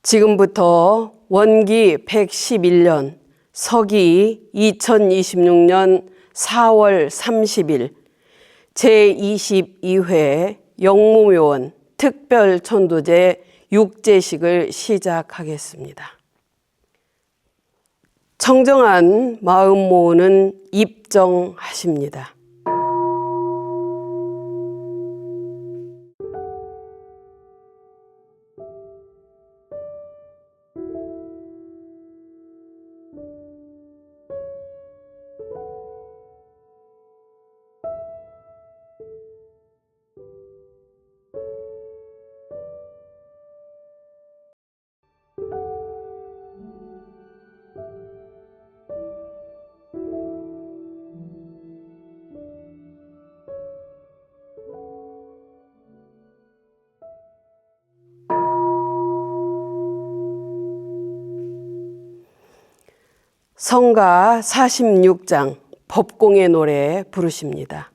지금부터 원기 111년, 서기 2026년 4월 30일 제22회 영무묘원 특별천도제 육제식을 시작하겠습니다. 청정한 마음 모으는 입정하십니다. 성가 46장 법공의 노래 부르십니다.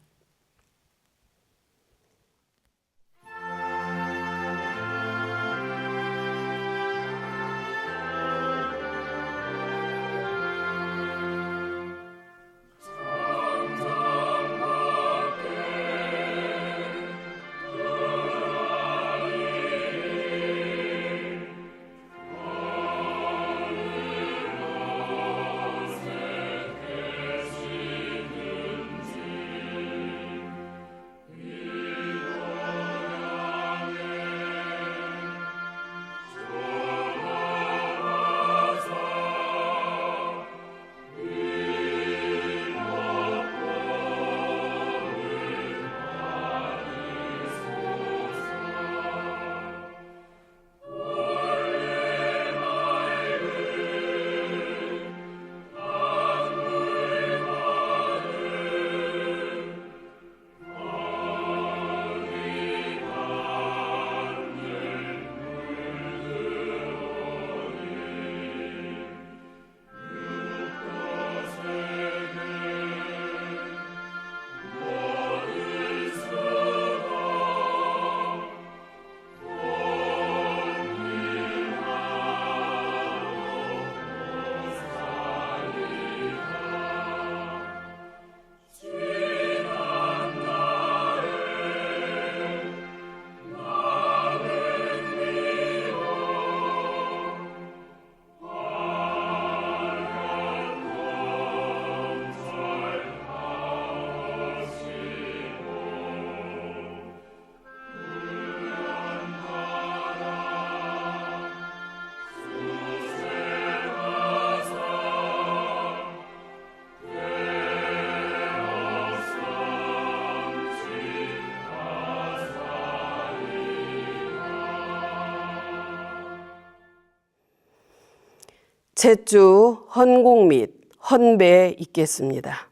제주 헌공 및 헌배에 있겠습니다.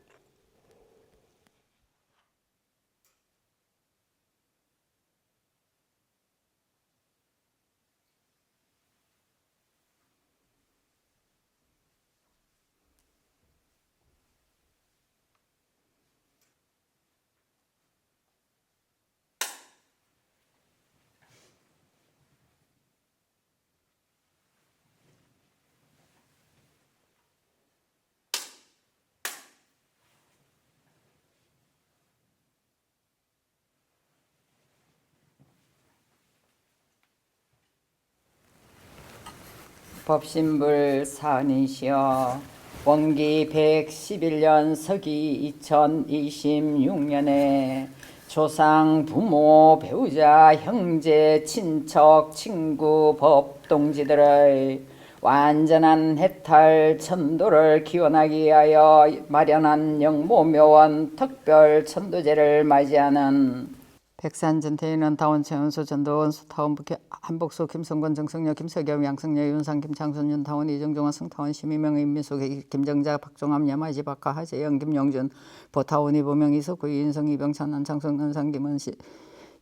법신불 사니시여 원기 111년 서기 2026년에 조상, 부모, 배우자, 형제, 친척, 친구, 법동지들의 완전한 해탈 천도를 기원하기 위하여 마련한 영모묘원 특별 천도제를 맞이하는 백산전태인은 다원 최은수 전도원 수타원 한복수 김성권 정성녀 김석겸 양성녀 윤상 김창순 윤타원 이정종원 성타원 심희명 임미숙 김정자 박종암 야마지 박하 하재영 김영준 보타원 이보명 이석구 이인성 이병찬 안창성 은상 김은시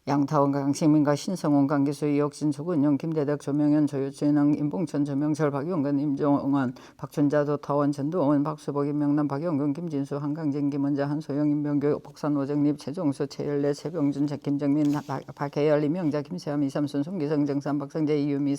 양타원, 강시민과 신성원, 강기수, 이혁진, 조근영, 김대덕, 조명현, 조유진흥, 임봉천, 조명철, 박용근, 임종원, 박춘자, 도타원, 전두원, 박수복, 임명남, 박영근, 김진수, 한강진, 김원자, 한소영, 임병규, 복산, 오정립, 최종수, 최열래, 최병준, 김정민, 박혜열, 임영자, 김세함, 이삼순, 송기성, 정산, 박성재, 이유미,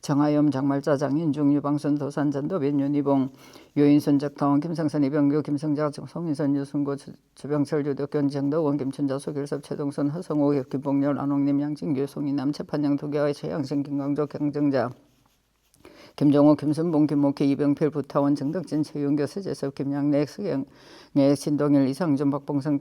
정하염, 장말자, 장인중, 유방순, 도산, 전도빈, 윤희봉, 유인순, 적타원, 김성선, 이병규, 김성자, 송인선, 유순고, 주병철, 유덕견, 정덕원, 김춘자, 소길섭, 최동선, 허성호, 김봉렬, 안홍님, 양진규, 송이남, 최판영, 도계화, 최양신, 김광조, 경정자, 김종호, 김순봉, 김목희, 이병필, 부타원, 정덕진, 최윤교, 서재섭, 김양래, 서경래, 신동일, 이상준, 박봉선,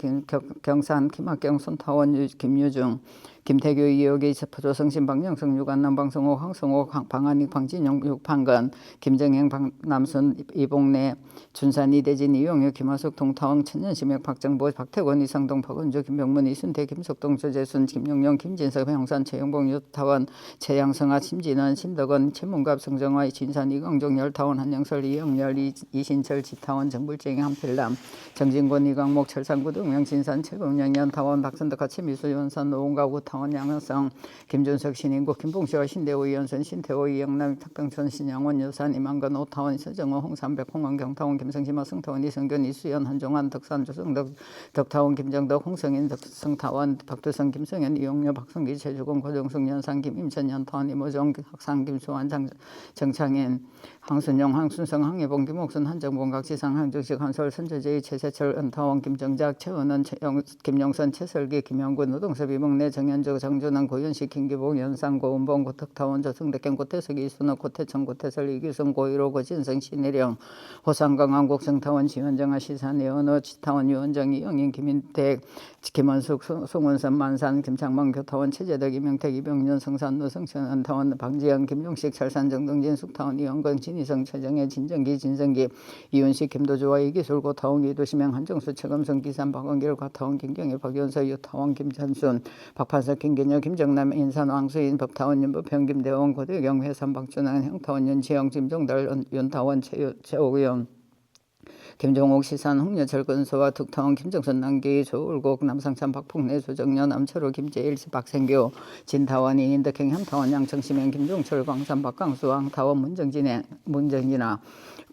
경산, 김학경, 손타원, 김유중, 김태규, 이혁이, 조성신, 박영성, 유관남, 방성호, 황성호, 방한익, 방진영, 육판건, 김정행, 박남순, 이봉래, 준산, 이대진, 이용유, 김하숙, 동타원, 천년심혁, 박정보, 박태권, 이상동, 박은주, 김병문, 이순태, 김석동, 조재순, 김용영, 김진석, 형산, 최영봉, 유타원, 최양성아, 심진원, 신덕원, 최문갑, 성정화, 진산, 이광종, 열타원, 한영설, 이영열, 이신철, 지타원, 정불쟁이, 한필남, 정진권, 이광목, 철산구, 동명, 진산, 최범영, 연타원, 박선덕화, 최미수, 연산, 노원가구, 타원, 양현성, 김준석, 신인구, 김봉시와 신대호, 이현선, 신태호, 이영남, 탁병천, 신양원, 여산, 이만건, 오타원, 서정호, 홍삼백, 홍원, 경타원, 김성시마, 성타원, 이성견, 이수연, 한종환, 덕산, 조성덕, 덕타원, 김정덕, 홍성인, 성타원, 박두성, 김성현, 이용료, 박성기, 최주공, 고정숙, 연산, 김임천, 연타원, 이모정, 학상, 김수환, 정창인, 황순영, 황순성, 황예봉, 김옥순, 한정봉, 각지상, 한정식, 한솔, 선조제이, 최세철, 은타원, 김정작, 최은원, 김영선, 최설기, 김영군, 노동섭, 이봉래, 정현주, 정준환, 고현식, 김기봉, 연상, 고은봉, 고덕타원, 조승덕경, 고태석, 이순호, 고태청, 고태설, 이규성, 고일호, 고진성, 신혜령, 호상강, 한국성타원, 지원정아, 시산, 예언호, 지타원, 유원정, 이영인, 김인택, 김원숙, 송원선, 만산, 김창만, 교타원, 최재덕, 이명택, 이병년, 성산, 노성천, 은타원, 방지영, 김용식, 철산, 정동진, 숙타원, 이영건, 진희성, 최정혜, 진정기, 진성기, 이윤식, 김도주와 이기술, 고타원, 이도시명, 한정수, 최검성, 기산, 박원길, 과타원, 김경희, 박연서, 유타원, 김찬순, 박판석, 김기녀, 김정남, 인산, 왕수인, 법타원, 윤부평, 김대원, 고대경, 회산, 박준환, 형타원, 윤지영, 김종달, 윤타원, 최옥영, 김종옥, 시산, 홍여철, 근소와 득타원, 김정선, 남기, 조울곡, 남상찬, 박풍래, 조정년, 남철호, 김재일, 박생교, 진타원, 이인덕행, 함타원, 양청시명, 김종철, 광산, 박강수, 왕타원, 문정진아,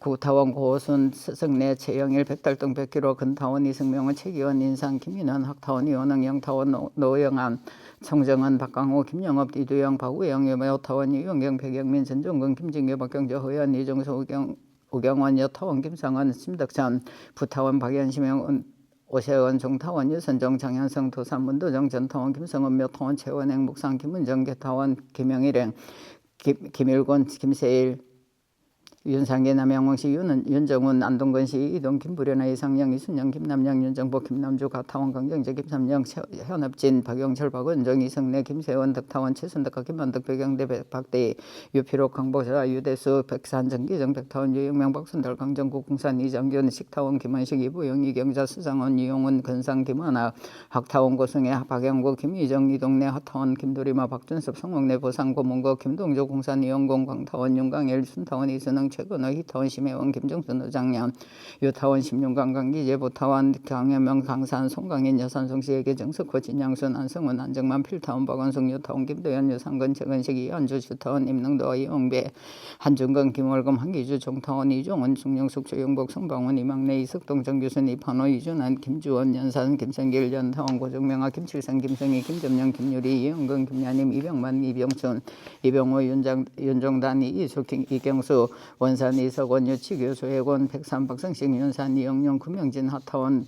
구타원, 고순, 서성래, 최영일, 백달동, 백기로, 근타원, 이승명은, 최기원, 인상, 김인원, 학타원, 이원흥, 영타원, 노영안, 청정은, 박강호, 김영업, 이두영, 박우영, 여타원, 이용경, 백영민, 전종근, 김진규, 박경재, 허연, 이종수, 우경원, 여타원, 김상원, 심덕천, 부타원, 박연시명, 오세원, 종타원, 유선정, 장현성, 도산, 문도정, 전타원, 김성원, 묘타원, 최원행, 목상, 김은정, 개타원, 김영일행, 김일권, 김세일, 윤상계, 남양원시, 윤정훈, 안동건시, 이동, 김부련아, 이상영, 이순영, 김남영, 윤정복, 김남주, 가타원, 강경재, 김삼영, 현업진, 박영철, 박은정, 이성래, 김세원, 덕타원, 최순덕, 김만덕, 백영대, 박대희, 유피록, 강보자, 유대수, 백산, 정기정, 백타원, 유영명, 박순달, 강정국, 공산, 이정균, 식타원, 김원식, 이부영, 이경자, 수상원, 이용훈, 근상, 김원아, 학타원, 고승혜, 박영구, 김희정, 이동래, 하타원, 김도리마, 박준섭, 성목래, 보상, 고문거, 김동조, 공산, 이용공, 광타원, 윤강일, 순타원, 이순흥, 최근호, 희타원, 심혜원, 김정순, 의장년, 유타원, 심윤강, 강기재, 보타원, 강현명, 강산, 송강인, 여산, 송시에게, 정석호, 진양순, 안성원, 안정만, 필타원, 박원숙, 유타원, 김도현, 유상근, 최근식, 이한주, 주타원, 임능도, 이용배, 한중근, 김월금, 한기주, 종타원, 이종원, 중영숙, 조영복, 성방원, 이망래, 이석동, 정규순, 이판호, 이준환, 김주원, 연산, 김성길, 연타원, 고정명아, 김칠성, 김성희, 김점영, 김유리, 이영근, 김야님, 이병만, 이병춘, 이병호, 윤종단, 이수king, 이경수, 원산, 이석원, 유치교, 조혜권, 백산, 박성식, 윤산, 이영용, 금영진, 하타원,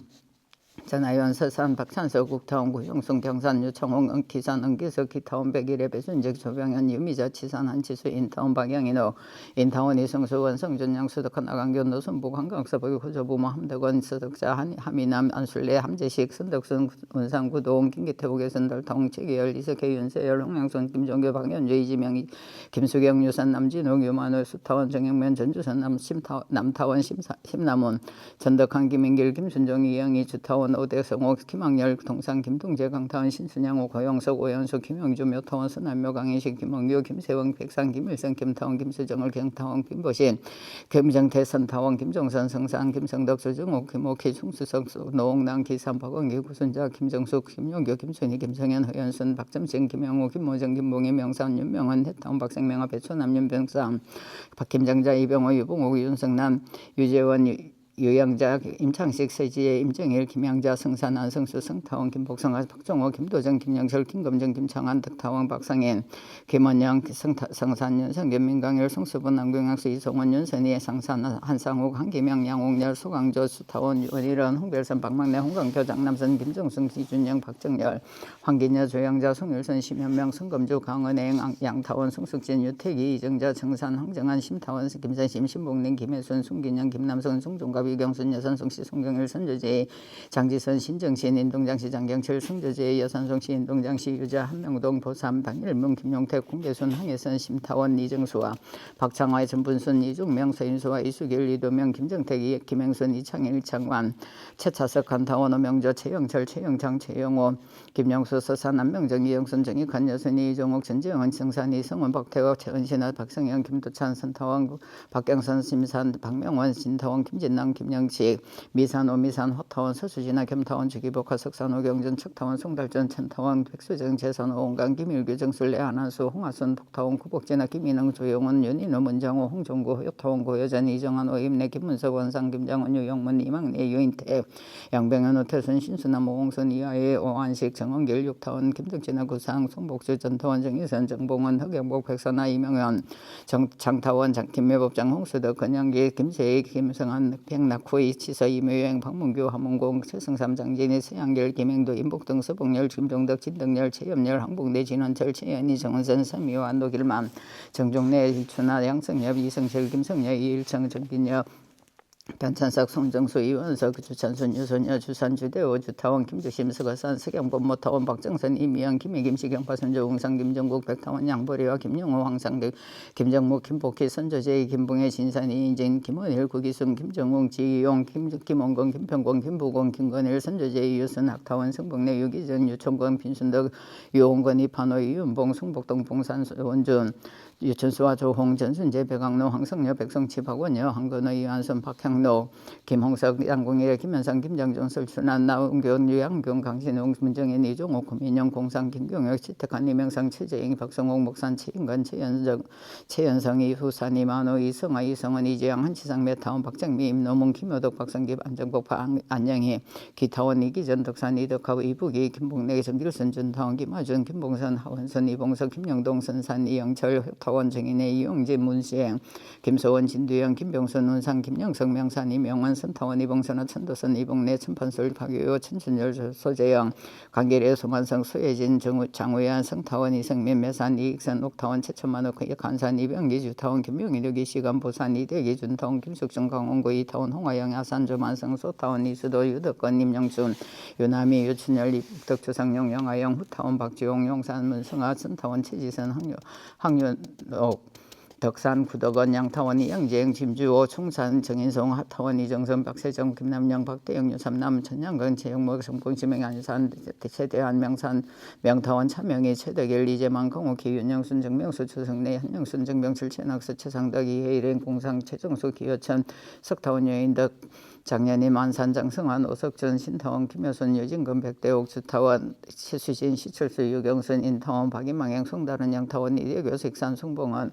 전하연, 서산, 박찬석, 국타원, 구형성, 병산, 유창홍, 은기산, 은기석, 기타원, 백일의 배순직, 조병현, 유미자, 치산, 한치수, 인타원, 박영인호, 인타원, 이성수, 원성준, 양수덕한, 나강견, 노선복, 한강서복, 후조부모, 함덕원, 서덕자, 하미남, 안술래, 함재식, 선덕순, 원산, 구동, 김기태국의 선달타원, 최계열, 이석혜, 윤세열, 홍양선, 김종교, 박연주, 이지명, 김수경, 유산, 남진욱, 유만호, 수타원, 정영면, 전주선, 남타원, 심남원, 전덕한, 김인길, 김순종, 이영희, 주타원, 김태원, 오대성호, 김학열, 동산, 김동재, 강타원, 신순양호, 고영석, 오연수, 김영주, 묘타원, 서남묘, 강인식, 김홍규, 김세원, 백상, 김일성, 김타원, 김수정을, 경타원, 김보신, 김정태, 선타원, 김종선, 성산, 김성덕, 조정옥, 김옥희, 충수석, 노홍남, 기삼, 박원기, 구순자, 김정숙, 김용규, 김순희, 김성현, 허연순, 박점신, 김영호, 김모정, 김봉희, 명산, 윤명원, 해타원, 박생명아, 배초남, 윤병삼, 박김장자, 이병호, 유봉옥, 윤성남, 유재원, 유영자, 임창식, 세지혜, 임정일, 김양자, 성산, 안성수, 성타원, 김복성, 박종호, 김도정, 김영철, 김검정, 김창환, 덕타원, 박상인, 김원영, 성산, 윤성겸, 민강일, 송수분, 남경학수, 이송원, 윤선희, 상산, 한상욱, 한기명, 양옥열, 소강조, 수타원, 원일원, 홍별선, 박막내, 홍강표, 장남선, 김정승, 이준영, 박정열, 황기녀, 조양자, 송일선, 심현명, 성검주, 강은행, 양타원, 송숙진, 유태기, 이정자, 정산, 황정한, 심타원, 김선심, 신봉린, 김혜순, 송긴영, 김남선, 송종갑, 이경순, 여선송씨, 송경일, 선조제, 장지선, 신정신, 인동장씨, 장경철, 성조제, 여선송씨, 인동장씨, 유자, 한명동, 보삼, 방일문, 김용택, 공계순, 황혜선, 심타원, 이정수와 박창화의 전분순, 이중명, 서인수와 이수길, 이도명, 김정택, 김행순, 이창일, 창완, 최차석, 한타원, 오명조, 최영철, 최영창, 최영호, 김영수, 서산, 안명정, 이영순, 정익환, 여순이, 이종옥, 전지영은, 정산, 이성원, 박태호, 최은신아, 박성영, 김도찬, 선타원, 박경선, 심산, 박명원, 진타원, 김진남, 김영식, 미산, 오미산, 호타원, 서수진아, 겸타원, 주기복화, 석산, 오경준, 척타원, 송달전, 천타원, 백수정, 재산, 오은강, 김일규, 정술래, 안한수, 홍하순, 복타원, 구복진아, 김인흥, 조용원, 윤인호, 문장호, 홍종구, 효타원, 고여전, 이정한, 오임내, 김문석, 원상, 김장원, 유영문, 이망래, 유인태, 양병현, 오태순, 신수남, 오홍선, 이하예, 오한식, 정원길, 육타원, 김덕진아, 구상, 송복주, 전타원, 정희선, 정봉원, 흑영복, 백선아, 이명현, 장타원, 김매법장, 홍수덕, 건영기, 김세희, 김성한, 백낙후, 이치서, 이묘행, 박문규, 함문공, 최승삼, 장진희, 서양길, 김행도, 임복동, 서봉열, 김종덕, 진덕열, 최염열, 항복내, 진원철, 최연희, 정은선, 서미호, 안도길만, 정종래, 이춘하, 양성엽, 이성철, 김성여, 이일청, 정빈엽, 변찬석, 송정수, 이원석, 주찬순, 유소녀, 주산, 주대호, 주타원, 김주심, 서거산, 서경범, 모타원, 박정선, 이미영, 김혜김, 시경파, 선조, 웅상, 김정국, 백타원, 양보리와 김영호, 황상득, 김정목, 김복희, 선조제이, 김봉혜, 진산, 이인진, 김원일, 구기순, 김정웅, 지용, 김원건, 김평권, 김부공, 김건일, 선조제이, 유순, 학타원, 성봉래, 유기전, 유총건, 빈순덕, 유홍건, 이판호, 이윤봉, 송복동, 봉산, 원준, 유천수와 조홍, 전순재, 백악로, 황성여, 백성치, 박원여, 한건호, 이한선, 박향로, 김홍석, 양공일, 김현상, 김장종, 설춘한, 나은균, 유양균, 강신웅, 문정인, 이종옥, 고민영, 공상, 김경혁, 치택한, 이명상, 최재ing, 박성옥, 목산, 최인건, 최연성, 이후산, 이만호, 이성아, 이성원, 이재양, 한치상, 메타원, 박정미, 임노문, 김효덕, 박성기, 안정복, 안영희, 기타원, 이기전, 덕산, 이덕하고, 이북이, 김봉래, 정길선, 준타원, 김하준, 김봉선, 하원선, 이봉석, 김영동, 선산, 이영철, 타원, 정인의 이용진, 문시행, 김소원, 진두영, 김병선, 운상, 김영석, 명산, 이명원, 선타원, 이봉선아, 천도선, 이봉래, 천판술, 박유효, 천춘열, 소재영, 강계래, 소만성, 소예진, 장우현, 성타원, 이성민, 매산, 이익선, 옥타원, 최천만호, 간산, 이병기, 주타원, 김명일, 여기시간, 보산, 이대기, 준타원, 김숙중, 강원고, 이타원, 홍화영, 아산, 조만성, 소타원, 이수도, 유덕건, 임영순, 유남이, 유춘열, 이북덕, 조상용, 영하영, 후타원, 박지용, 용산, 문성아, 선타원, 최지선, 항윤옥, 덕산, 구덕원, 양타원, 이영재영, 짐주호, 총산, 정인송, 하타원, 이정선, 박세정, 김남영, 박대영, 유삼남, 천양건, 최영목, 성공, 지명, 안산, 최대한, 명산, 명타원, 차명희, 최덕일, 이재만, 강옥희, 윤영순, 정명수, 조성래, 한영순, 정병철, 최낙수, 최상덕, 이해일행, 공상, 최정수, 기여천, 석타원, 여인덕, 장년이 만산, 장성환, 오석준, 신타원, 김효순, 여진건, 백대옥, 주타원, 최수진, 시철수, 유경순, 인타원, 박인망행, 송다른, 양타원, 이대교, 색산, 송봉원,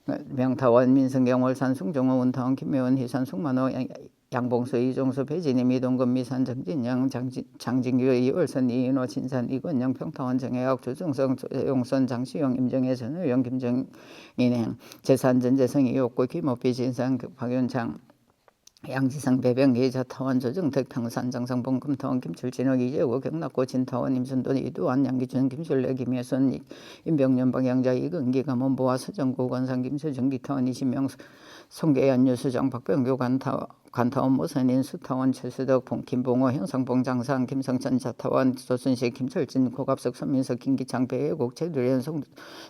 명타원, 민성경, 월산, 숭정호, 운타원, 김매원, 희산, 송만호, 양봉수, 이종수, 배진임, 이동건, 미산, 정진영, 장진규, 이월선, 이인호, 진산, 이건영, 평타원, 정혜학, 조정성, 조용선, 장시영, 임정혜, 전의영, 김정인행, 재산, 전재성, 이옥구, 김옥비, 진산, 박윤창, 양지상, 배병기, 자타원, 조정택, 평산, 정상봉, 금타원, 김출진옥, 이재호, 경락고, 진타원, 임순돈, 이두환, 양기준, 김술래, 김혜선, 임병년, 박양자, 이근기, 감원보와 서정구, 권상, 김수정, 기타원, 이신명, 송계연, 유수정, 박병규, 관타원 모선인 수타원 최수덕 김봉호 형상봉 장상 김성천 자타원 조순식 김철진 고갑석 손민석 김기창 배혜국 최두련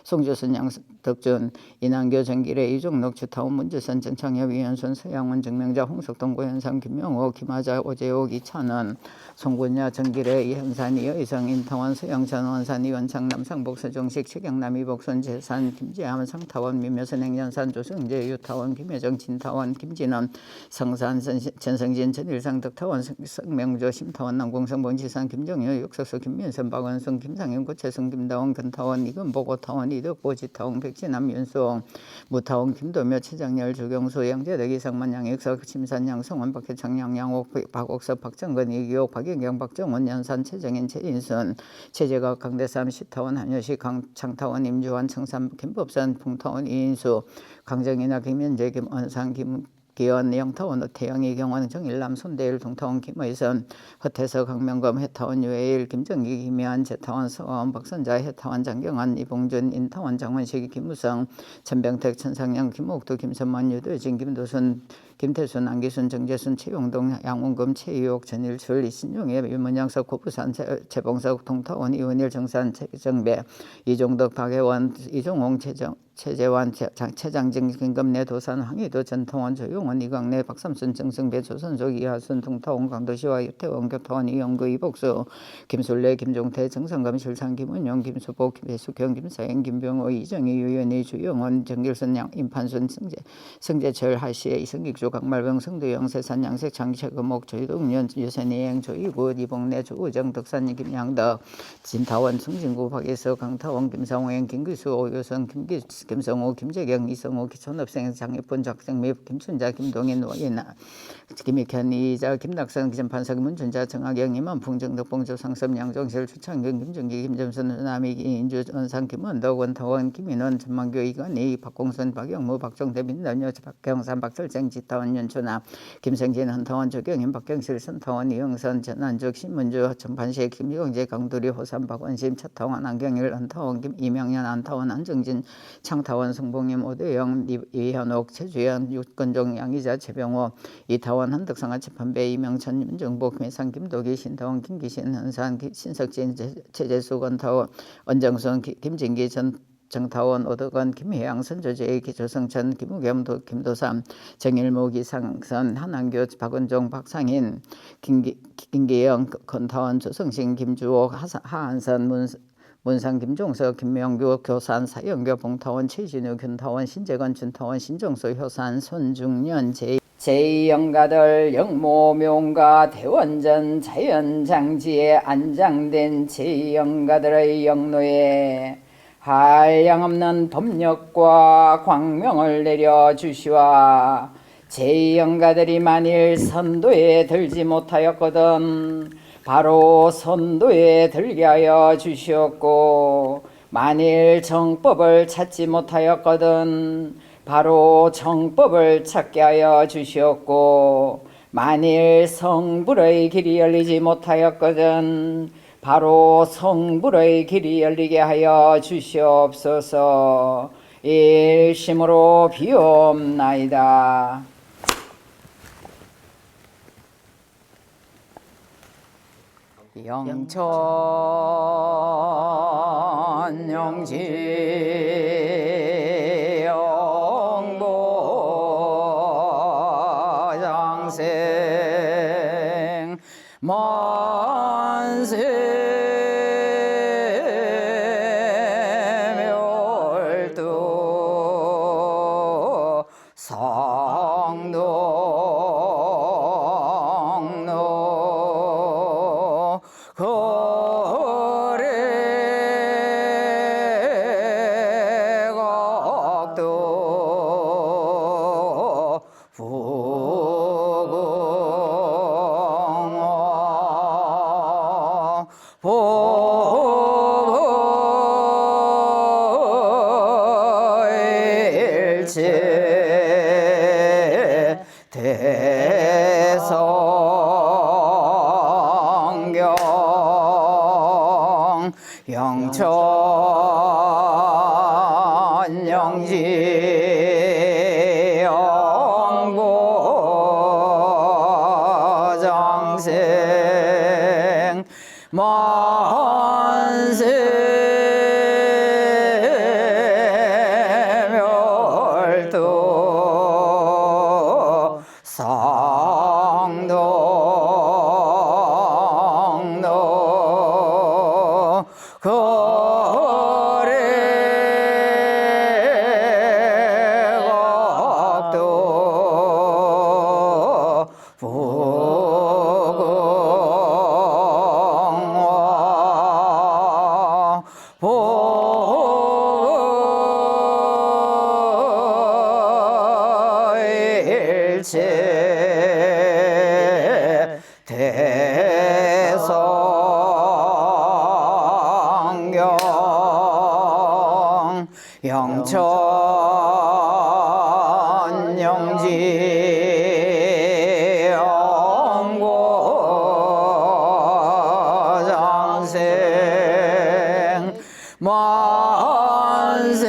송조선 양덕준 이난교 정길의 이종록 주타원 문주선 정창엽 이현순 서양원 정명자 홍석동 고현상 김명호 김하자 오재옥 이찬원 송군야 정길의 이현산 이의성 인타원 서영천 원산 이원창 남상복 서종식 최경남 이복선 재산 김재함 상타원 민묘선 행년산 조성재 유타원 김혜정 진타원 김진원 성산 전성진 전일상 덕타원 성명조 심타원 남공성 본지산 김정효 육석수 김민선 박원순 김상현 고채성 김다원 근타원 이근복 오타원 이덕보 지타원 백진남 윤수홍 무타원 김도묘 최장렬 주경수 양재덕 이상만 양익석 심산 양성원 박혜창 양양옥 박옥석 박정근 이기옥 박영경 박정원 연산 최정인 최인순 최재각 강대삼 시타원 한효식 장타원 임주환 청산 김법선 풍타원 이인수 강정인아 김현재 김원상 기원 영타원 오태영 이경원 정일남 손대일 동타원 김의선 허태서 강명검 해타원 유해일 김정기 김혜한 재타원 서원 박선자 해타원 장경환 이봉준 인타원 장원식 김무성陈병택 천상영 김옥도 김선만 유도진 김도순 김태순 안기순 정재순 최용동 양원금 최유옥 전일출 이신용의 유문양석 고부산 최봉석 동타원 이원일 정산 최정배 이종덕 박혜원 이종홍 최재환 최장진 김금내 도산 황희도 전통원 조용원 이광래 박삼순 정승배 조선족 이하순 동타원 강도시와 유태원 교타원 이영구 이복수 김술래 김종태 정성검 실상 김은영 김수복 배숙형 김사행 김병호 이정희 유연희 주영원 정길선 임판순 성재철 하시의 이승익주 강말병 성도영 세산 양색 장채금옥 조희동년 유선이행 조이구 이봉래 조우정 덕산 김양덕 진타원 성진구 박예서 강타원 김상호행 김기수 오유선 김성호 김재경 이성호 기촌업생 장혜폰 작생립 김춘자 김동인 노예나 김익현 이자 김낙선 기전판사 문춘자 정학영 임한풍 정덕봉 조상섭 양정실 주창경 김정기 김점선 남이 인주 원상 김원덕 원타원 김인원 전망교 이건희 박공선 박영무 박정대 민남여 박경산 박철생 지타원 연초나 김성진 한타원 조경임 박경실 선타원 이영선 전한적 신문주 전판식 김경재 강두리 호산 박원심 차타원 안경일 한타원 이명현 한타원 안정진 창타원 성봉임 오대영 이현옥 최주연 육건종 양이자 최병호 이타원 한덕상아 재판배 이명천 윤정복 매상 김도기 신타원 김기신 현산 신석진 최재수 건타원 원정선 김진기 정타원 오덕원 김혜양 선조제 기조성천 김우겸 김도삼 정일목 이상선 한한교 박은종 박상인 김기영 건타원 조성신 김주옥 하한선 문상 김종석 김명규 교산 사영교 봉타원 최진우 견타원 신재건 준타원 신정수 효산 손중년 제2영가들 영모명가 대원전 자연장지에 안장된 제2영가들의 영노에 한량없는 법력과 광명을 내려주시와 제2영가들이 만일 선도에 들지 못하였거든 바로 선도에 들게 하여 주시옵고 만일 정법을 찾지 못하였거든 바로 정법을 찾게 하여 주시옵고 만일 성불의 길이 열리지 못하였거든 바로 성불의 길이 열리게 하여 주시옵소서. 일심으로 비옵나이다. 영천 영지 영보장생 만세 멸도 상동로 거래각도 부궁 보일체 대성경 영천 영지 영보 만세 멸도 상동로 거래각도 보일체 대성경 영천 영지 영고장생 만세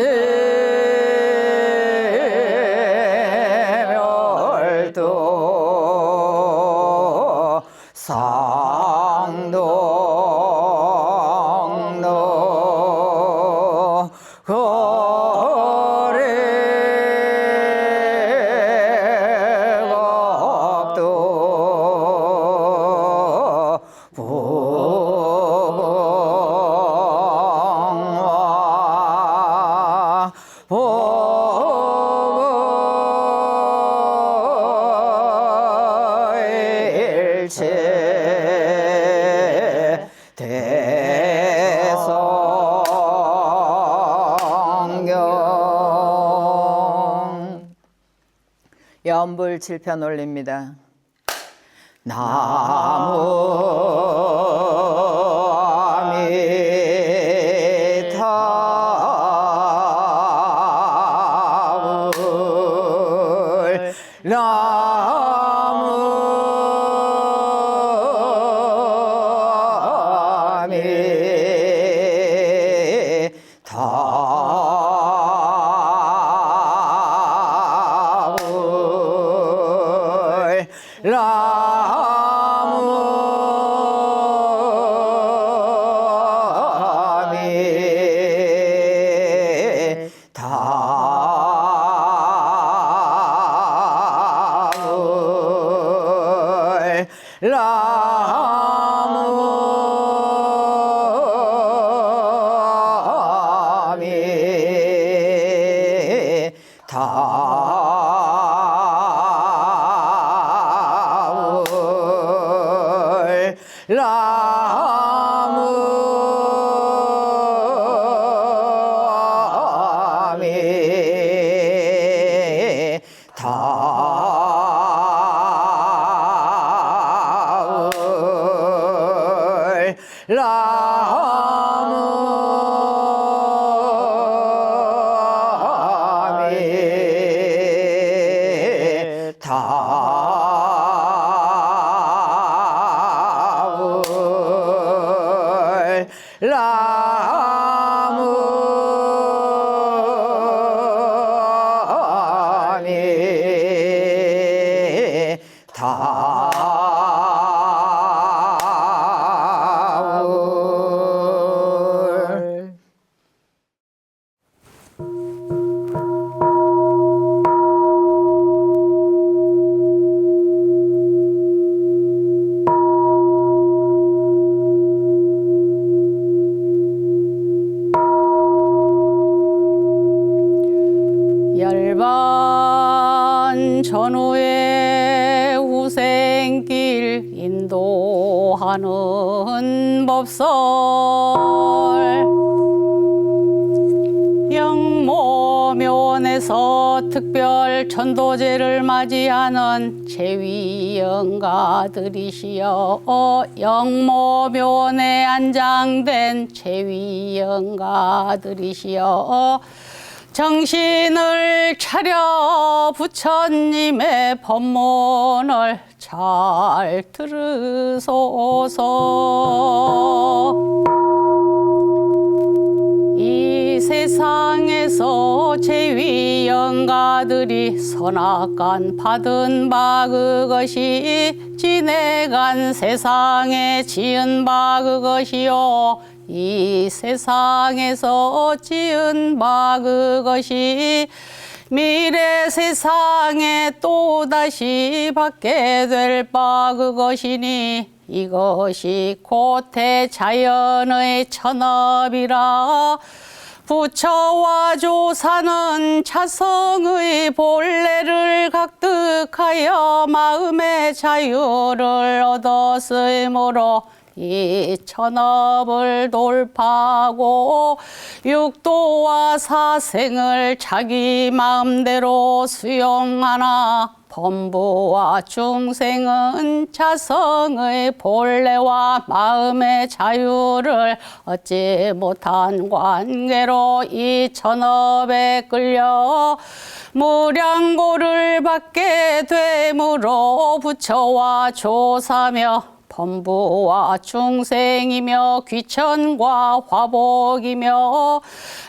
멸도 상동로 거래각도 부공화 보일체 대성경 연불 7편 올립니다. 나무아미타불 열반 전후의 후생길 인도하는 법설 영모면에서 특별 천도제를 맞이하는 제위영가들이시여 영모면에 안장된 제위영가들이시여 정신을 차려 부처님의 법문을 잘 들으소서. 이 세상에서 제위 영가들이 선악간 받은 바 그것이 지내간 세상에 지은 바 그것이요 이 세상에서 지은 바 그것이 미래 세상에 또다시 받게 될 바 그것이니 이것이 고태 자연의 천업이라 부처와 조사는 자성의 본래를 각득하여 마음의 자유를 얻었으므로 이 천업을 돌파하고 육도와 사생을 자기 마음대로 수용하나 범부와 중생은 자성의 본래와 마음의 자유를 얻지 못한 관계로 이 천업에 끌려 무량고를 받게 되므로 부처와 조사며 범부와 중생이며 귀천과 화복이며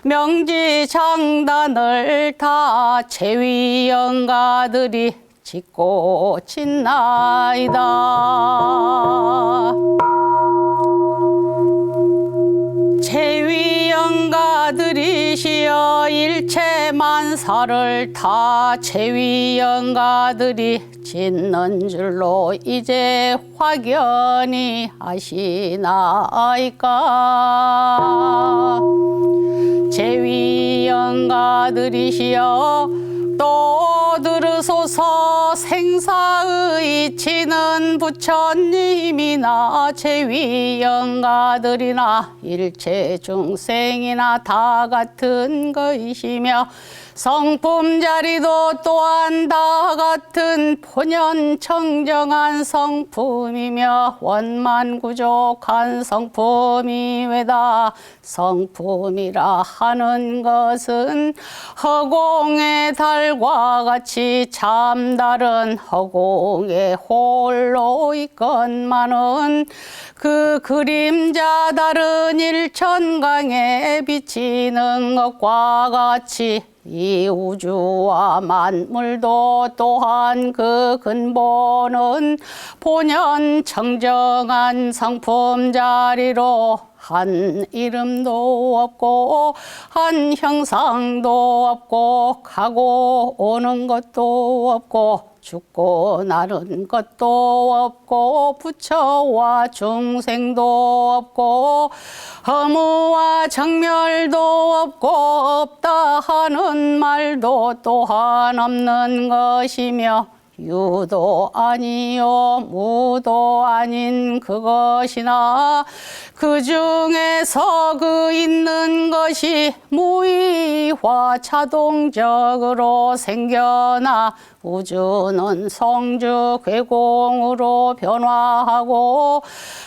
명지장단을 다 제위영가들이 짓고 짓나이다. 제위영가들이시여 일체 만사를 다 제위영가들이 짓는 줄로 이제 확연히 아시나이까. 제위영가들이시여 또 들으소서. 생사의 치는 부처님이나 제위영가들이나 일체 중생이나 다 같은 것이며 성품 자리도 또한 다 같은 본연청정한 성품이며 원만구족한 성품이 외다. 성품이라 하는 것은 허공의 달과 같이 참다른 허공에 홀로 있건만은 그 그림자 다른 일천강에 비치는 것과 같이 이 우주와 만물도 또한 그 근본은 본연 청정한 성품 자리로 한 이름도 없고 한 형상도 없고 가고 오는 것도 없고 죽고 나는 것도 없고 부처와 중생도 없고 허무와 정멸도 없고 없다 하는 말도 또한 없는 것이며 유도 아니요 무도 아닌 그것이나 그 중에서 그 있는 것이 무의화 자동적으로 생겨나 우주는 성주 괴공으로 변화하고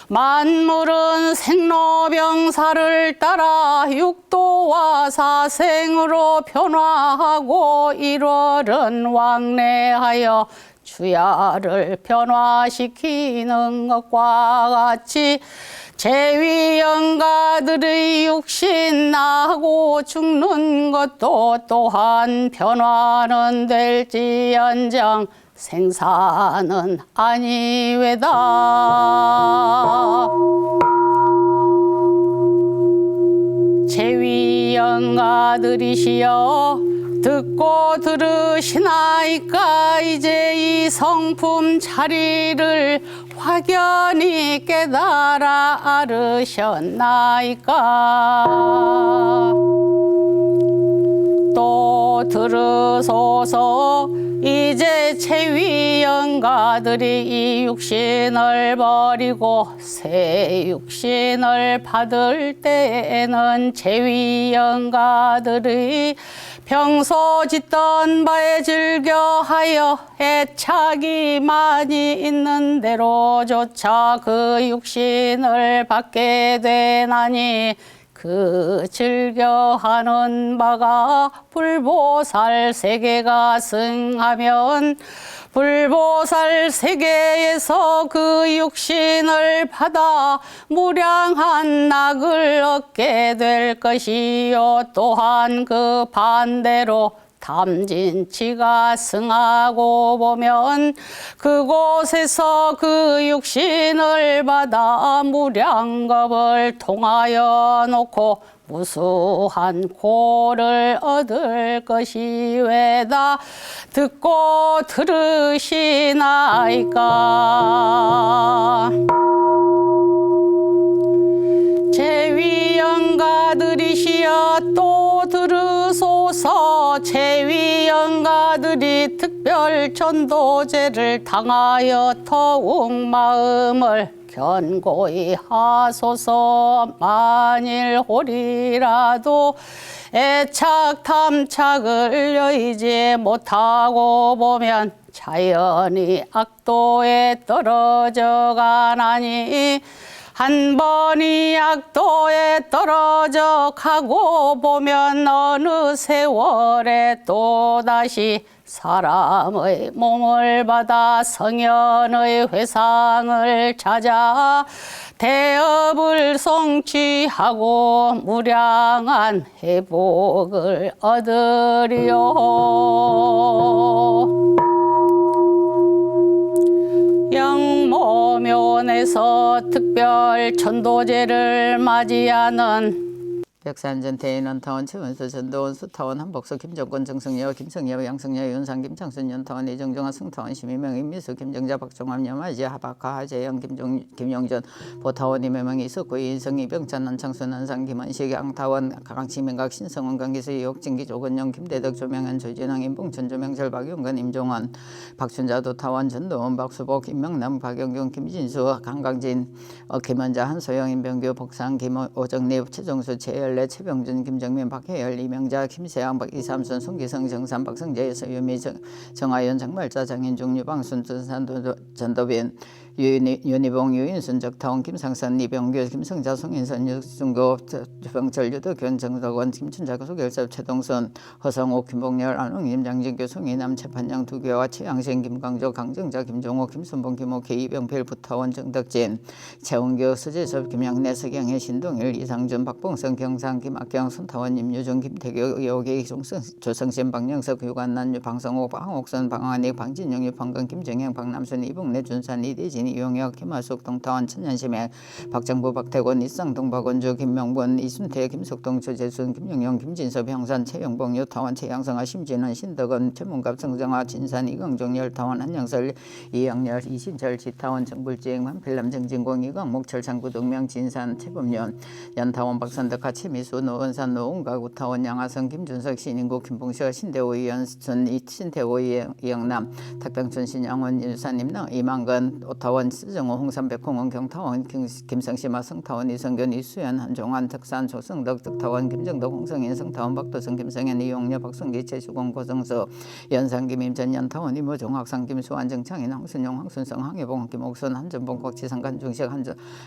만물은 생로병사를 따라 육도와 사생으로 변화하고 일월은 왕래하여 주야를 변화시키는 것과 같이 제위영가들의 육신 나고 죽는 것도 또한 변화는 될지언정 생사는 아니외다. 제위영가들이시여 듣고 들으시나이까. 이제 이 성품 자리를 확연히 깨달아 알으셨나이까. 또 들으소서. 이제 제위영가들이 이 육신을 버리고 새 육신을 받을 때에는 제위영가들의 평소 짓던 바에 즐겨하여 애착이 많이 있는 대로조차 그 육신을 받게 되나니 그 즐겨하는 바가 불보살 세계가 승하면 불보살 세계에서 그 육신을 받아 무량한 낙을 얻게 될 것이요 또한 그 반대로 탐진치가 승하고 보면 그곳에서 그 육신을 받아 무량겁을 통하여 놓고 무수한 고를 얻을 것이 왜다 듣고 들으시나이까. 제위영가들이시여 또 들으소서. 제위영가들이 특별 전도제를 당하여 더욱 마음을 견고히 하소서. 만일 홀이라도 애착 탐착을 여의지 못하고 보면 자연히 악도에 떨어져 가나니 한 번이 악도에 떨어져 가고 보면 어느 세월에 또다시 사람의 몸을 받아 성현의 회상을 찾아 대업을 성취하고 무량한 회복을 얻으리요. 영모면에서 특별 전도제를 맞이하는 백산전 대인원 타원 최원수 전도원 수타원 한복수 김정권 정승여 김성여 양성여 윤상 김창순 연타원 이정종화 승타원 심의명 임미수 김정자 박종암 여마지 하박하 하재영 김용전 보타원 임혜명 이석구 인성 이병찬 난창순 난상 김원식 양타원 강치민각 신성원 강기수 이옥진기 조건영 김대덕 조명현 조진왕 임봉천 조명철 박용건 임종원 박춘자도 타원 전도원 박수복 임명남 박영경 김진수 강강진 김원자 한소영 임병규 복상 김오정립 최정수 최열래 최병준 김정민 박혜열 이명자 김세양 이삼순 송기성 정산 박성재 서유미 정하연 장말자 장인중 유방순 전도빈 윤희봉 유인순 적타원 김상선 이병규 김성자 송인선 유승고 주병철 유덕현 정덕원 김춘자 소결섭 최동선 허성옥 김봉열 안홍임 장진규 송이남 최판영 두교와 최양생 김광조 강정자 김종호 김순봉 김옥희 이병필 부타원 정덕진 최원교 서재섭 김양래 서경혜 신동일 이상준 박봉성 경상 김학경 손타원 임유중 김태교 여기 조성신 박영석 유관난 방성옥 방옥선 방한익 방진영 유방건 김정영 박남순 이봉래 준산 이대진 이용혁 김하숙 동타원 천년심행 박정부 박태권 이상동 박원주 김명권 이순태 김석동 조재순 김영영 김진섭 형산 최영봉 유타원 최양성아 심진원 신덕원 최문갑 성정아 진산 이강종 열타원 한영설 이양열 이신철 지타원 정불지행 한필남 정진공 이광목 철창구 동명 진산 최범연 연타원 박선덕하 최미수 노원산 노원가 구타원 양하성 김준석 신인구 김봉셔 신대호 이연순 신태호 이영남 탁병춘 신양원 일산임 이만건 오타원 스정호 홍삼백 홍원 경타원 김성시마 성타원 이성견 이수연 한종환 덕산 조성덕 덕타원 김정덕 홍성인 성타원 박도성 김성현 이용녀 박성기 최주공 고성서 연상김 임전 연타원 이모종 학상 김수환 정창인 황순용 황순성 황해봉 김옥선 한전봉 곽지상 간중식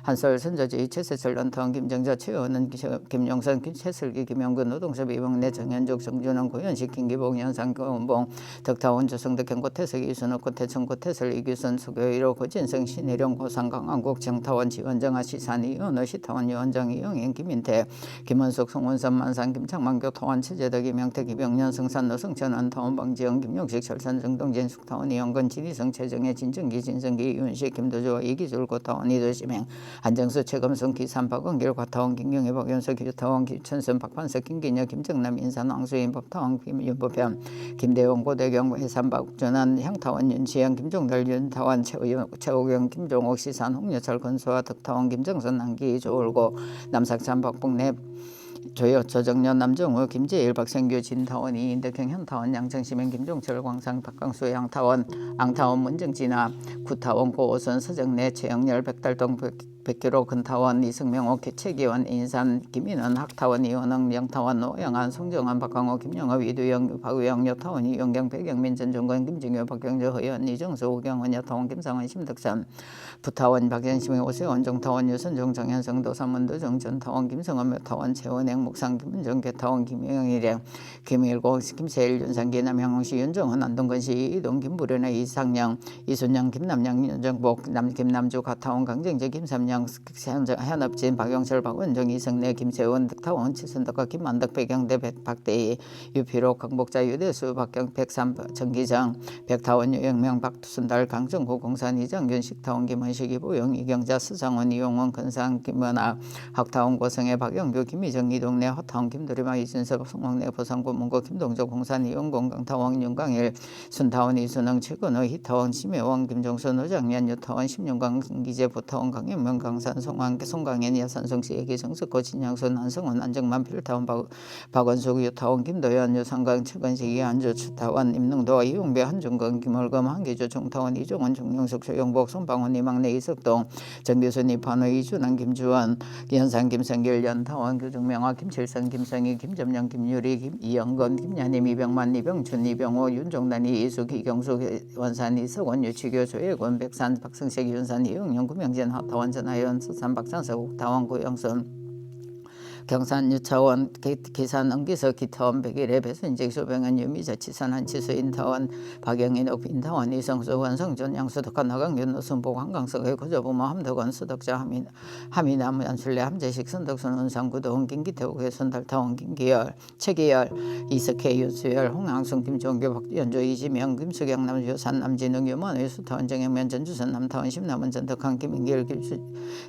한설 선저지 최세철 연타원 김정자 최원은 김용선 최슬기 김영근 노동섭 이봉래 정현juk 정준원 고현식 김기봉 연상 고원봉 덕타원 조성덕 경고태석 이순옥 고태청 고태설 이규선 수교일호 고진성 신혜령 고상 강한국 정타원 지원정아 시산 이은호 시타원 위원장 이영인 김인태 김원숙 송원선 만산 김창만 교타원 최재덕 이명태 기병년 성산 노성천 안타원 방지영 김용식 철산 정동진 숙타원 이영건 지리성 최정혜 진정기 진성기 이윤식 김도조 이기줄 고타원 이도시맹 한정수 최검성 기산 박원길 과타원 김경희 박연석 기타원 김천선 박판석 김기녀 김정남 인산 왕수인 법타원 김윤보편 김대원 고대경 회산 박준환 향타원 윤시영 김종달 윤타원 최호경 김종옥 시산 홍여철 건수와 덕타원 김정선 남기 조울고 남삭산 박봉래 조여 조정년 남정우 김재일 박생규 진타원 이인덕형 현타원 양정시민 김종철 광상 박강수 양타원 앙타원 문정진아 구타원 고오선 서정래 최영렬 백달동 백규로 근타원 이승명호 최기원 인삼 김인원 학타원 이원흥 영타원 노영한 송정환 박광호 김영업 이두영 박우영 여타원 이용경 백영민 전종건 김진규 박경주 허연 이정수 오경원 여타원 김상원 심덕산 부타원 박연심의 오세원 정타원 유선종 정현성 도삼문도 정전타원 김성원 여타원 최원행 목상 김은정 개타원 김영일행 김일고 김세일 윤상기 남향홍시 윤정원 안동건시 이동 김부련의 이상영 이순영 김남영 윤정복 김남주 가타원 강정재 김삼영 현업진 박영철 박원정 이성래 김세원 덕타원 치순덕과 김만덕 백영대 박대희 유피로 강복자 유대수 박경 백삼 정기장 백타원 유영명 박순달 강정구 공산 이장균 식타원 김원식 이보영 이경자 수상원 이용원 건상 김원아 학타원 고성의 박영규 김희정 이동래 허타원 김도리마 이준섭 송왕래 보상구 문고 김동조 공산 이용공 강타원 윤강일 순타원 이순흥 최근호 희타원 심혜원 김종선 노장년 유타원 심윤강 기재 보타원 강현명 강산 송강현 여산성시 애기 정석고 진양선 안성원 안정만 필타원 박원숙 유타원 김도현 유상강 최건식 이한주 추타원 임능도 이용배 한중건 김월검 한기주 종타원 이종원 종영석 조영복 손방원 이막내 이석동 정교순 이판호 이준환 김주원 연산 김성길 연타원 교정명화 김칠성 김성희 김점영 김유리 이영건 김야님 이병만 이병춘 이병호 윤종단 이수 이경수 원산 이석원 유치교 조혜권 백산 박승식 윤산 이용영 구명진 하타원 전하연 서산 박산석 타원 고영선 경산 유차원 기산 응기서 기타원 백일의 배순직 소병은 유미자 치산 한치수 인타원 박영인 옥인타원 이성수 원성전 양수덕한 하강윤 노순복 한강석의 고조부모 함덕원 수덕자 하미남 연술래 함재식 선덕선 원상구동 김기태옥의 손달타원 김기열 최기열 이석혜 윤수열 홍항순 김종교 박연조 이지명 김수경 남주산 남진웅 유만의 수타원 정영면 전주선 남타원 심남원 전덕한 김인길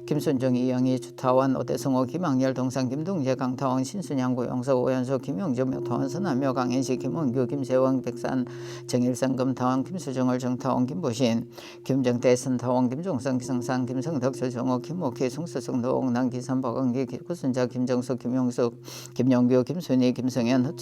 김순종 이영희 주타원 오대성호 김학열 동상 김동재 강타원 신순양구 영석 오연소 김용주 묘타원 선남묘 강현식 김원규 김세원 백산 정일성 금타원 김수정을 정타원 김보신 김정태 선타원 김종성 기성산 김성덕 조정호 김목희 송수성 노옥남 기산 박은기 구순자 김정숙 김용숙 김용규 김순희 김성현